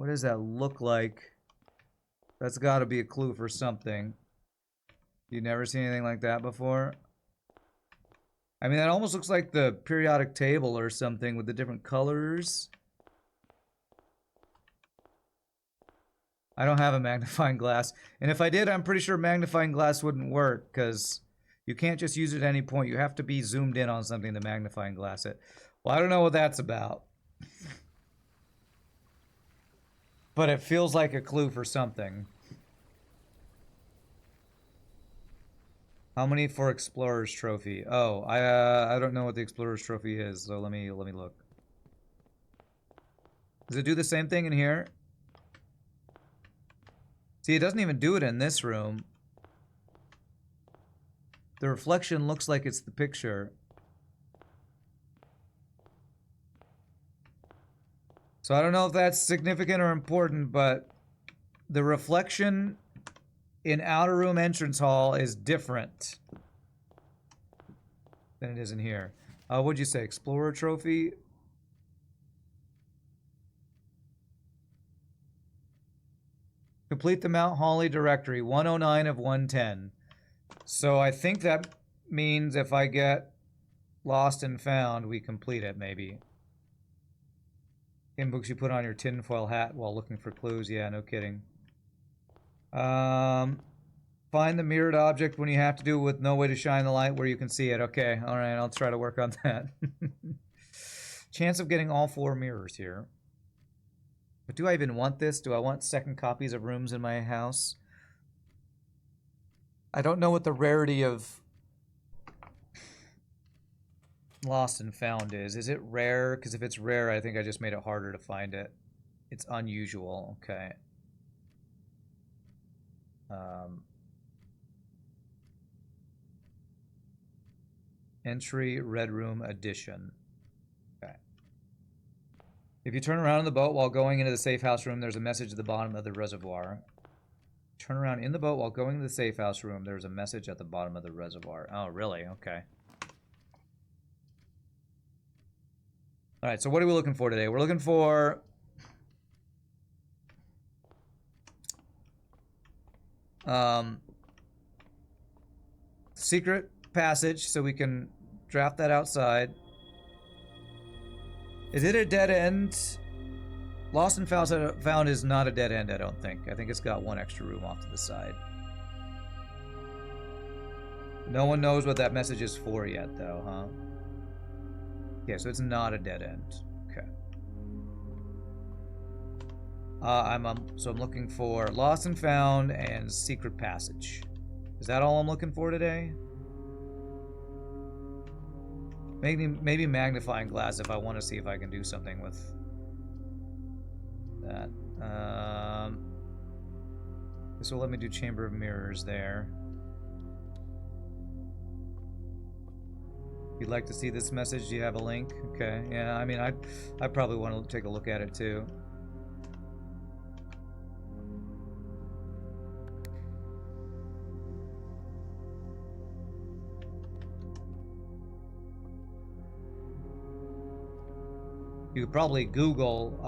What does that look like? That's got to be a clue for something. You never seen anything like that before? I mean, that almost looks like the periodic table or something with the different colors. I don't have a magnifying glass. And if I did, I'm pretty sure magnifying glass wouldn't work because you can't just use it at any point. You have to be zoomed in on something to magnifying glass it. Well, I don't know what that's about. But it feels like a clue for something. How many for Explorer's Trophy? Oh, I don't know what the Explorer's Trophy is, so let me look. Does it do the same thing in here? See, it doesn't even do it in this room. The reflection looks like it's the picture. So I don't know if that's significant or important, but the reflection in outer room entrance hall is different than it is in here. What'd you say? Explorer trophy? Complete the Mount Holly directory, 109 of 110. So I think that means if I get lost and found, we complete it, maybe. In books you put on your tinfoil hat while looking for clues. Yeah, no kidding. Find the mirrored object when you have to do it with no way to shine the light where you can see it. Okay, all right, I'll try to work on that. Chance of getting all 4 mirrors here. But do I even want this? Do I want second copies of rooms in my house? I don't know what the rarity of Lost and Found is. Is it rare? Because if it's rare, I think I just made it harder to find it. It's unusual. Okay. Entry, Red Room, Addition. Okay. If you turn around in the boat while going into the safe house room, there's a message at the bottom of the reservoir. Turn around in the boat while going to the safe house room, there's a message at the bottom of the reservoir. Oh, really? Okay. Alright, so what are we looking for today? We're looking for... secret passage, so we can draft that outside. Is it a dead end? Lost and Found is not a dead end, I don't think. I think it's got 1 extra room off to the side. No one knows what that message is for yet, though, huh? Okay, so it's not a dead end. Okay. So I'm looking for Lost and Found and Secret Passage. Is that all I'm looking for today? Maybe magnifying glass if I want to see if I can do something with that. This will let me do Chamber of Mirrors there. If you'd like to see this message, do you have a link? Okay, yeah, I mean, I probably want to take a look at it too. You could probably Google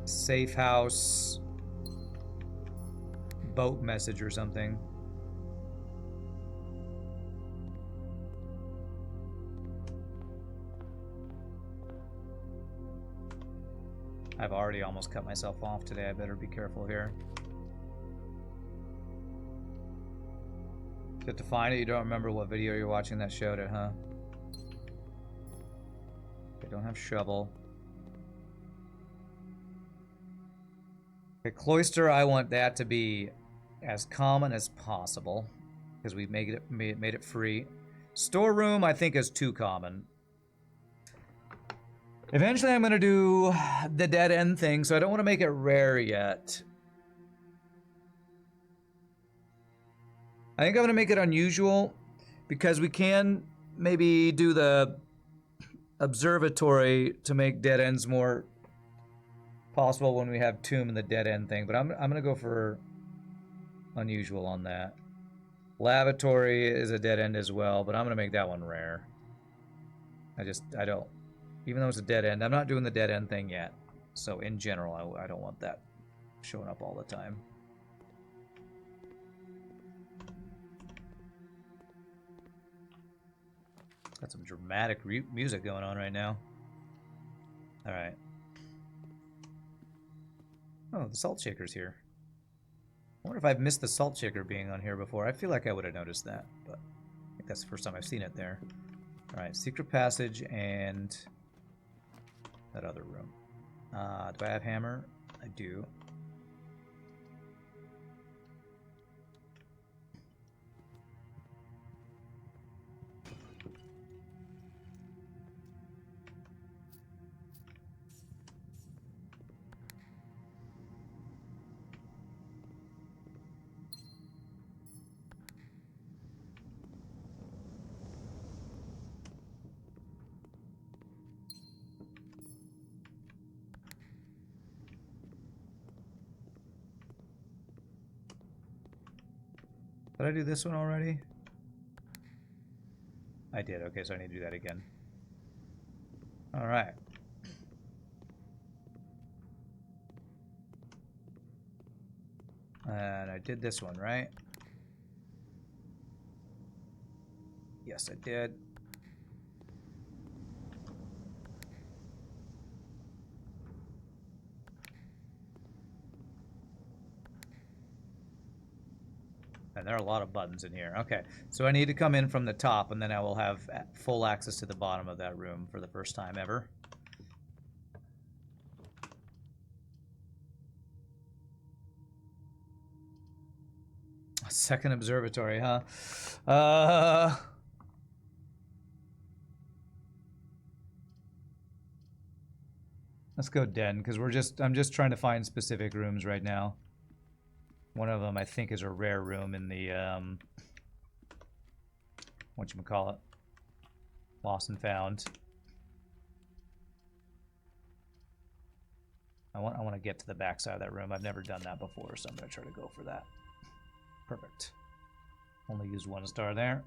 safe house boat message or something. I've already almost cut myself off today. I better be careful here. You have to find it. You don't remember what video you're watching that showed it, huh? I don't have shovel. Okay, cloister, I want that to be as common as possible because we made it free. Storeroom, I think, is too common. Eventually, I'm gonna do the dead end thing, so I don't want to make it rare yet. I think I'm gonna make it unusual because we can maybe do the observatory to make dead ends more possible when we have tomb and the dead end thing, but I'm gonna go for unusual on that. Lavatory is a dead end as well, but I'm gonna make that one rare. I don't Even though it's a dead end. I'm not doing the dead end thing yet. So in general, I don't want that showing up all the time. Got some dramatic music going on right now. Alright. Oh, the salt shaker's here. I wonder if I've missed the salt shaker being on here before. I feel like I would have noticed that, but I think that's the first time I've seen it there. Alright, secret passage and that other room. Do I have hammer? I do. Did I do this one already? I did. Okay, so I need to do that again. Alright. And I did this one, right? Yes, I did. And there are a lot of buttons in here. Okay, so I need to come in from the top, and then I will have full access to the bottom of that room for the first time ever. A second observatory, huh? Let's go den, because I'm just trying to find specific rooms right now. One of them, I think, is a rare room in the, whatchamacallit? Lost and Found. I want to get to the back side of that room. I've never done that before, so I'm going to try to go for that. Perfect. Only used 1 star there.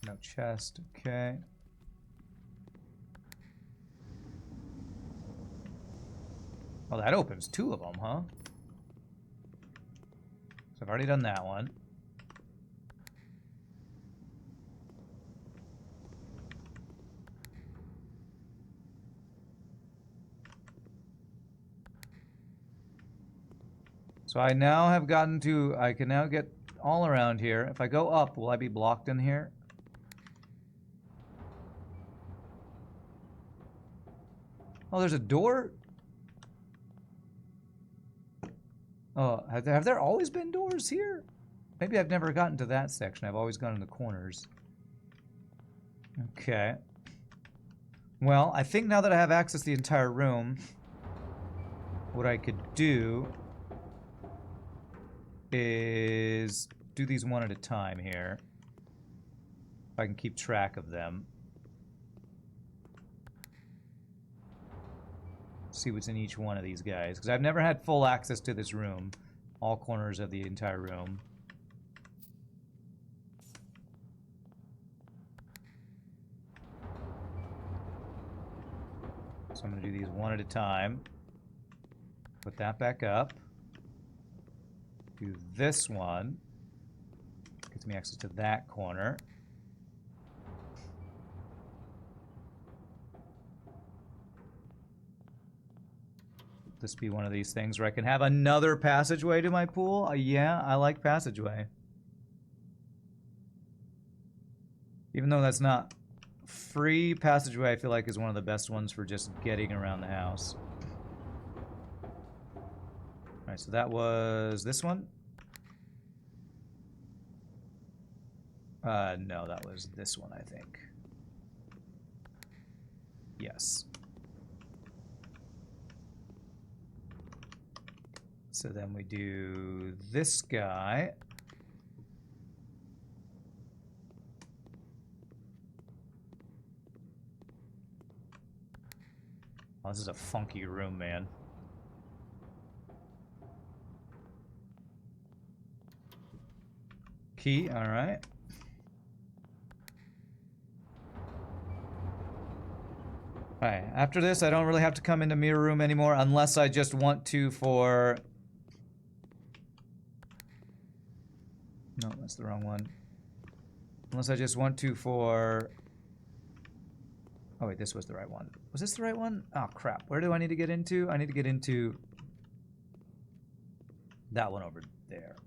No chest, okay. Oh, that opens 2 of them, huh? So I've already done that one. So I now have gotten to, I can now get all around here. If I go up, will I be blocked in here? Oh, there's a door? Oh, have there always been doors here? Maybe I've never gotten to that section. I've always gone in the corners. Okay. Well, I think now that I have access to the entire room, what I could do is do these one at a time here. If I can keep track of them. See what's in each one of these guys. Because I've never had full access to this room. All corners of the entire room. So I'm going to do these one at a time. Put that back up. Do this one. Gets me access to that corner. This be one of these things where I can have another passageway to my pool. Yeah, I like passageway. Even though that's not free, passageway I feel like is one of the best ones for just getting around the house. Alright, so that was this one. No, that was this one, I think. Yes. So then we do this guy. Oh, this is a funky room, man. Key, alright. Alright, after this, I don't really have to come into mirror room anymore unless I just want to for... No, that's the wrong one. Unless I just want to for... Oh wait, this was the right one. Was this the right one? Oh crap, where do I need to get into? I need to get into... that one over there.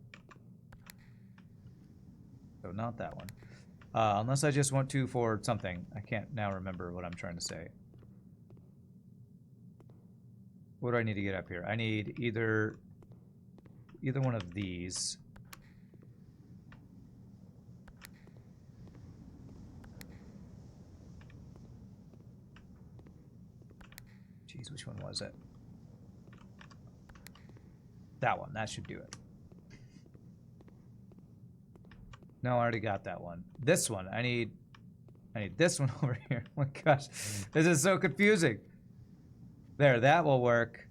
So not that one. Unless I just want to for something. I can't now remember what I'm trying to say. What do I need to get up here? I need either one of these. Jeez, which one was it? That one. That should do it. No, I already got that one. This one. I need this one over here. Oh my gosh. This is so confusing. There, that will work.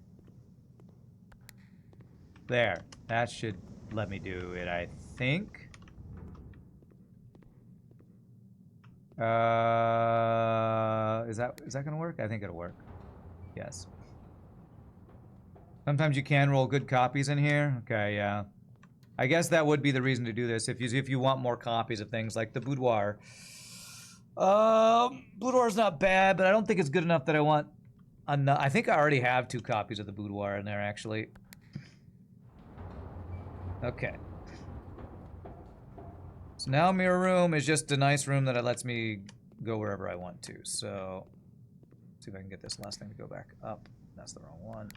There. That should let me do it, I think. Is that gonna work? I think it'll work. Yes. Sometimes you can roll good copies in here. Okay, yeah. I guess that would be the reason to do this if you want more copies of things like the boudoir. Boudoir's not bad, but I don't think it's good enough that I want. I think I already have 2 copies of the boudoir in there, actually. Okay. So now mirror room is just a nice room that it lets me go wherever I want to. So, let's see if I can get this last thing to go back up. That's the wrong one.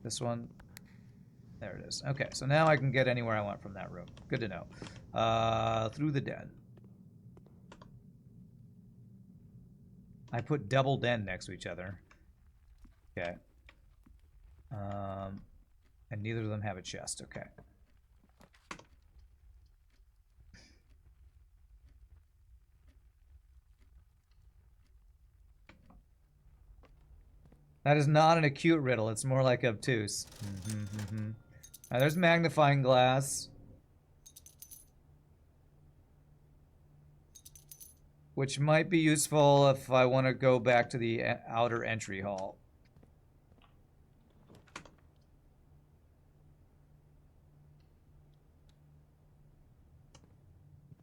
This one. There it is. Okay, so now I can get anywhere I want from that room. Good to know. Through the den. I put double den next to each other. Okay. And neither of them have a chest. Okay. That is not an acute riddle. It's more like obtuse. Now, there's magnifying glass. Which might be useful if I want to go back to the outer entry hall.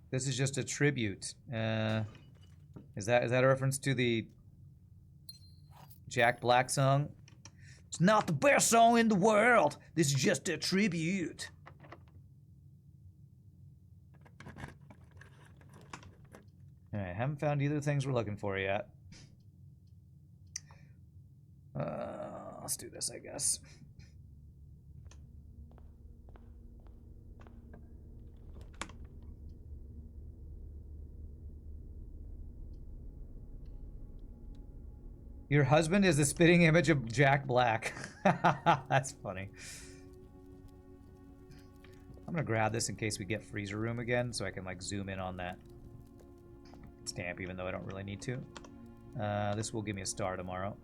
This is just a tribute. Is that a reference to the Jack Black song? It's not the best song in the world. This is just a tribute. Alright, haven't found either of the things we're looking for yet. Let's do this, I guess. Your husband is the spitting image of Jack Black. That's funny. I'm gonna grab this in case we get freezer room again, so I can like zoom in on that stamp, even though I don't really need to. This will give me a star tomorrow.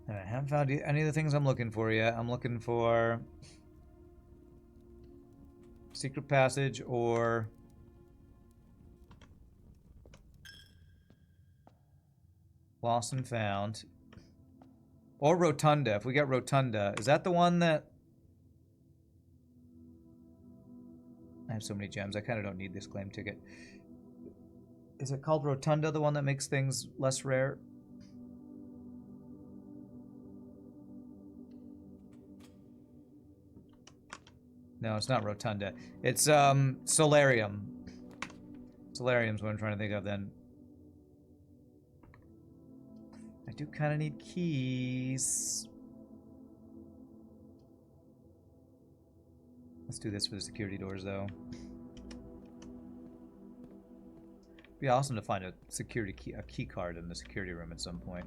I haven't found any of the things I'm looking for yet. I'm looking for secret passage or lost and found. Or Rotunda. If we get Rotunda, is that the one that... I have so many gems, I kind of don't need this claim ticket. Is it called Rotunda, the one that makes things less rare? No, it's not Rotunda. It's Solarium. Solarium's what I'm trying to think of then. I do kind of need keys. Let's do this for the security doors, though. It'd be awesome to find a security key, a key card in the security room at some point.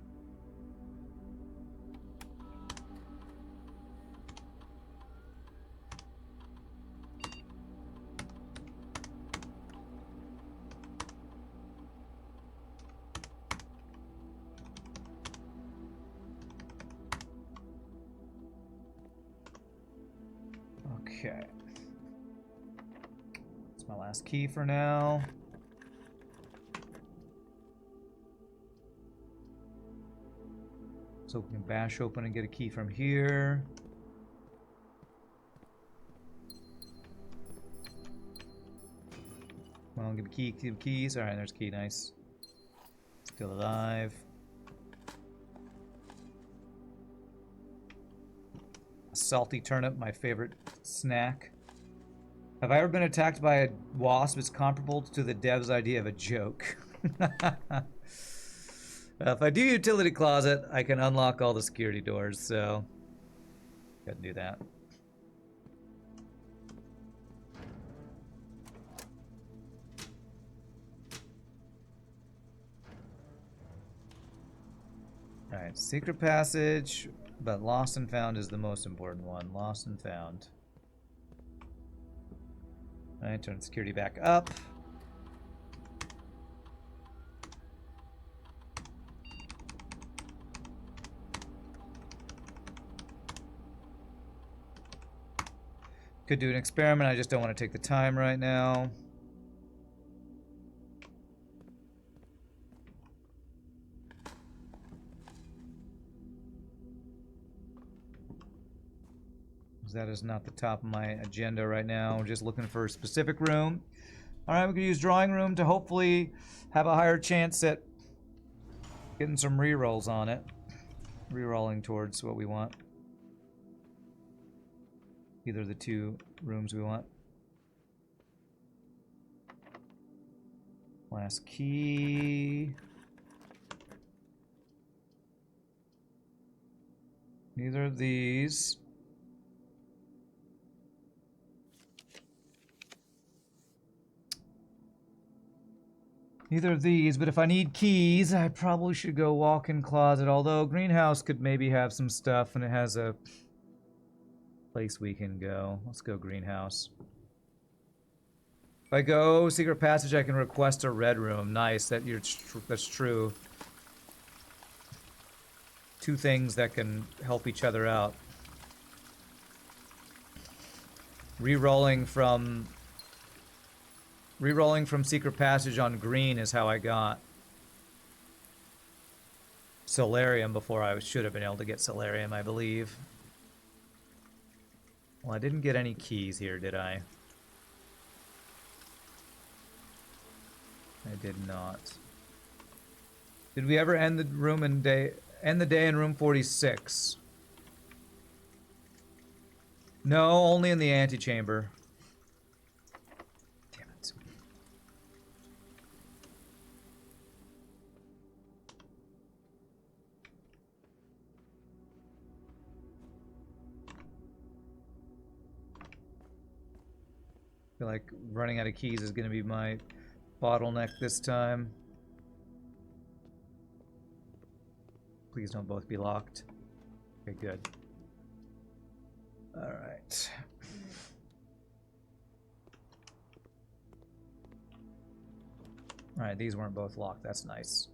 Okay. That's my last key for now. So we can bash open and get a key from here. Well, give a key, give keys. Alright, there's a key, nice. Still alive. A salty turnip, my favorite snack. Have I ever been attacked by a wasp? It's comparable to the dev's idea of a joke. If I do utility closet, I can unlock all the security doors, so gotta do that. Alright, secret passage, but lost and found is the most important one. Lost and found. Alright, turn security back up. Could do an experiment, I just don't want to take the time right now. That is not the top of my agenda right now. We're just looking for a specific room. Alright, we can use drawing room to hopefully have a higher chance at getting some rerolls on it. Rerolling towards what we want. Either of the two rooms we want. Last key. Neither of these. Neither of these, but if I need keys, I probably should go walk-in closet, although greenhouse could maybe have some stuff, and it has a place we can go. Let's go greenhouse. If I go secret passage, I can request a red room. Nice, that's true. Two things that can help each other out. Rerolling from secret passage on green is how I got Solarium before I should have been able to get Solarium, I believe. Well, I didn't get any keys here, did I? I did not. Did we ever end the day in room 46? No, only in the antechamber. Damn it. I feel like running out of keys is going to be my bottleneck this time. Please don't both be locked. Okay, good. Alright. Alright, these weren't both locked. That's nice.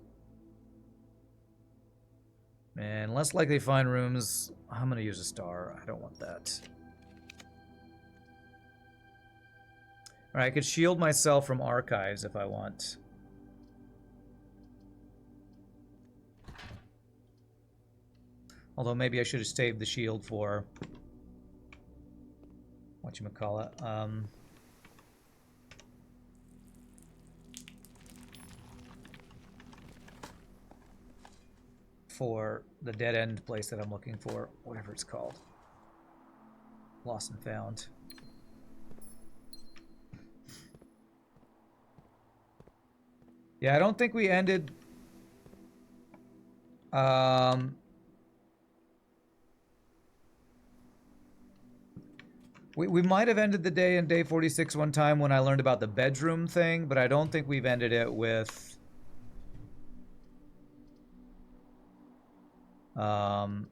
And less likely to find rooms. I'm going to use a star. I don't want that. Alright, I could shield myself from archives if I want. Although maybe I should have saved the shield for whatchamacallit. For the dead end place that I'm looking for, whatever it's called. Lost and found. Yeah, I don't think we ended we might have ended the day in day 46 one time when I learned about the bedroom thing, but I don't think we've ended it with I'm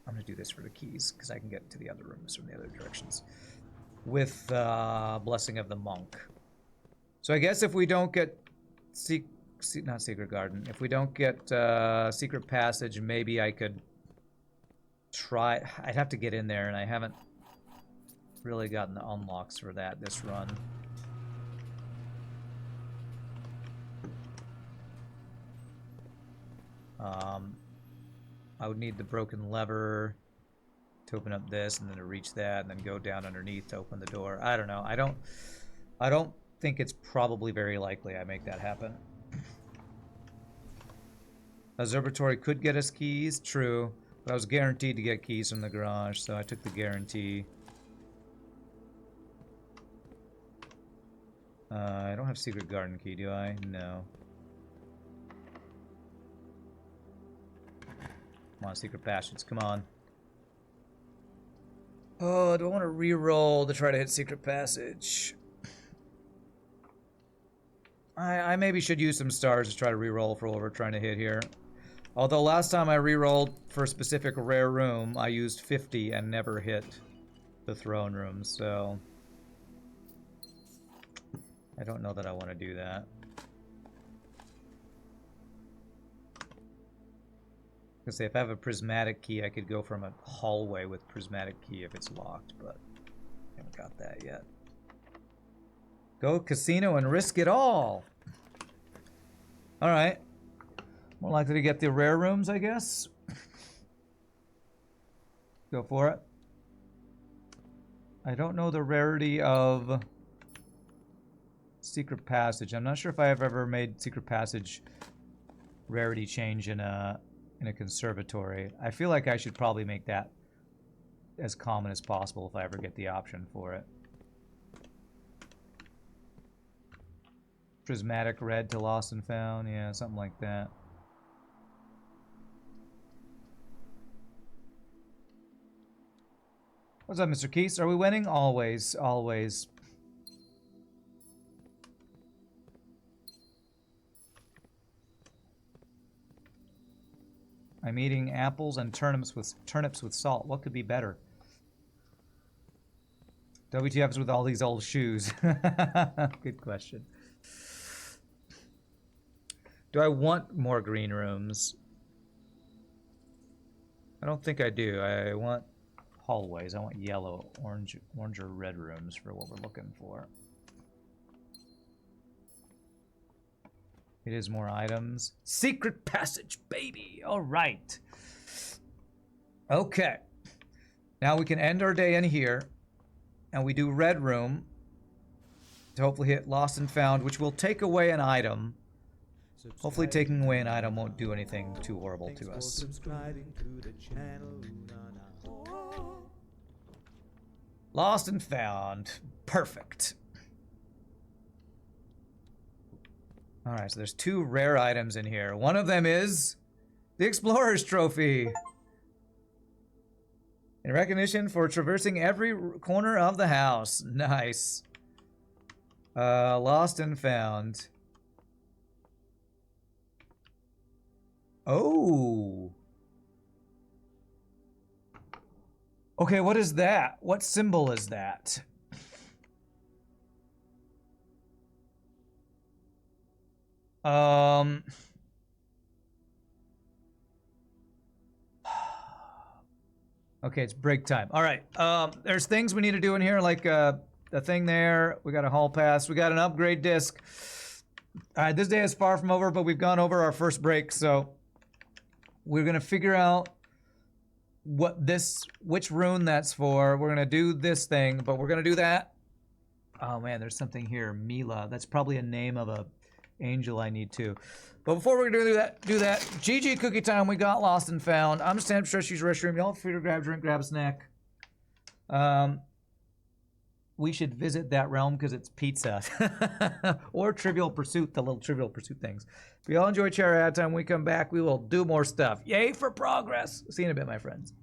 gonna do this for the keys because I can get to the other rooms from the other directions with Blessing of the Monk. So I guess if we don't get not Secret Garden, if we don't get Secret Passage, maybe I could try. I'd have to get in there, and I haven't really gotten the unlocks for that this run. I would need the broken lever to open up this, and then to reach that, and then go down underneath to open the door. I don't know. I don't think it's probably very likely I make that happen. Observatory could get us keys, true. But I was guaranteed to get keys from the garage, so I took the guarantee. I don't have secret garden key, do I? No. Come on, secret passage, come on. Oh, do I want to re-roll to try to hit secret passage? I maybe should use some stars to try to re-roll for what we're trying to hit here. Although last time I re-rolled for a specific rare room, I used 50 and never hit the throne room, so... I don't know that I want to do that. I say if I have a prismatic key, I could go from a hallway with prismatic key if it's locked, but I haven't got that yet. Go casino and risk it all. All right. More likely to get the rare rooms, I guess. Go for it. I don't know the rarity of secret passage. I'm not sure if I have ever made secret passage rarity change in a conservatory. I feel like I should probably make that as common as possible if I ever get the option for it. Prismatic red to lost and found, yeah, something like that. What's up, Mr. Keese? Are we winning? Always, always. I'm eating apples and turnips with salt. What could be better? WTF's with all these old shoes. Good question. Do I want more green rooms? I don't think I do. I want hallways. I want yellow, orange or red rooms for what we're looking for. It is more items. Secret passage, baby! All right. Okay. Now we can end our day in here. And we do red room. To hopefully hit lost and found, which will take away an item. Hopefully taking away an item won't do anything too horrible to us. Lost and found. Perfect. Alright, so there's 2 rare items in here. One of them is the Explorer's Trophy. In recognition for traversing every corner of the house. Nice. Lost and found. Oh. Okay, what is that? What symbol is that? Okay, it's break time. All right. There's things we need to do in here, like the thing there. We got a hall pass. We got an upgrade disc. All right, this day is far from over, but we've gone over our first break, so we're gonna figure out which rune that's for. We're gonna do this thing, but we're gonna do that. Oh man, there's something here, Mila. That's probably a name of a angel I need to. But before we're gonna do that, GG cookie time. We got lost and found. I'm Stan Stretchy's restroom. Y'all feel free to grab a drink, grab a snack. We should visit that realm because it's pizza. Or Trivial Pursuit, the little Trivial Pursuit things. If you all enjoy Chair Ad Time, when we come back, we will do more stuff. Yay for progress. See you in a bit, my friends.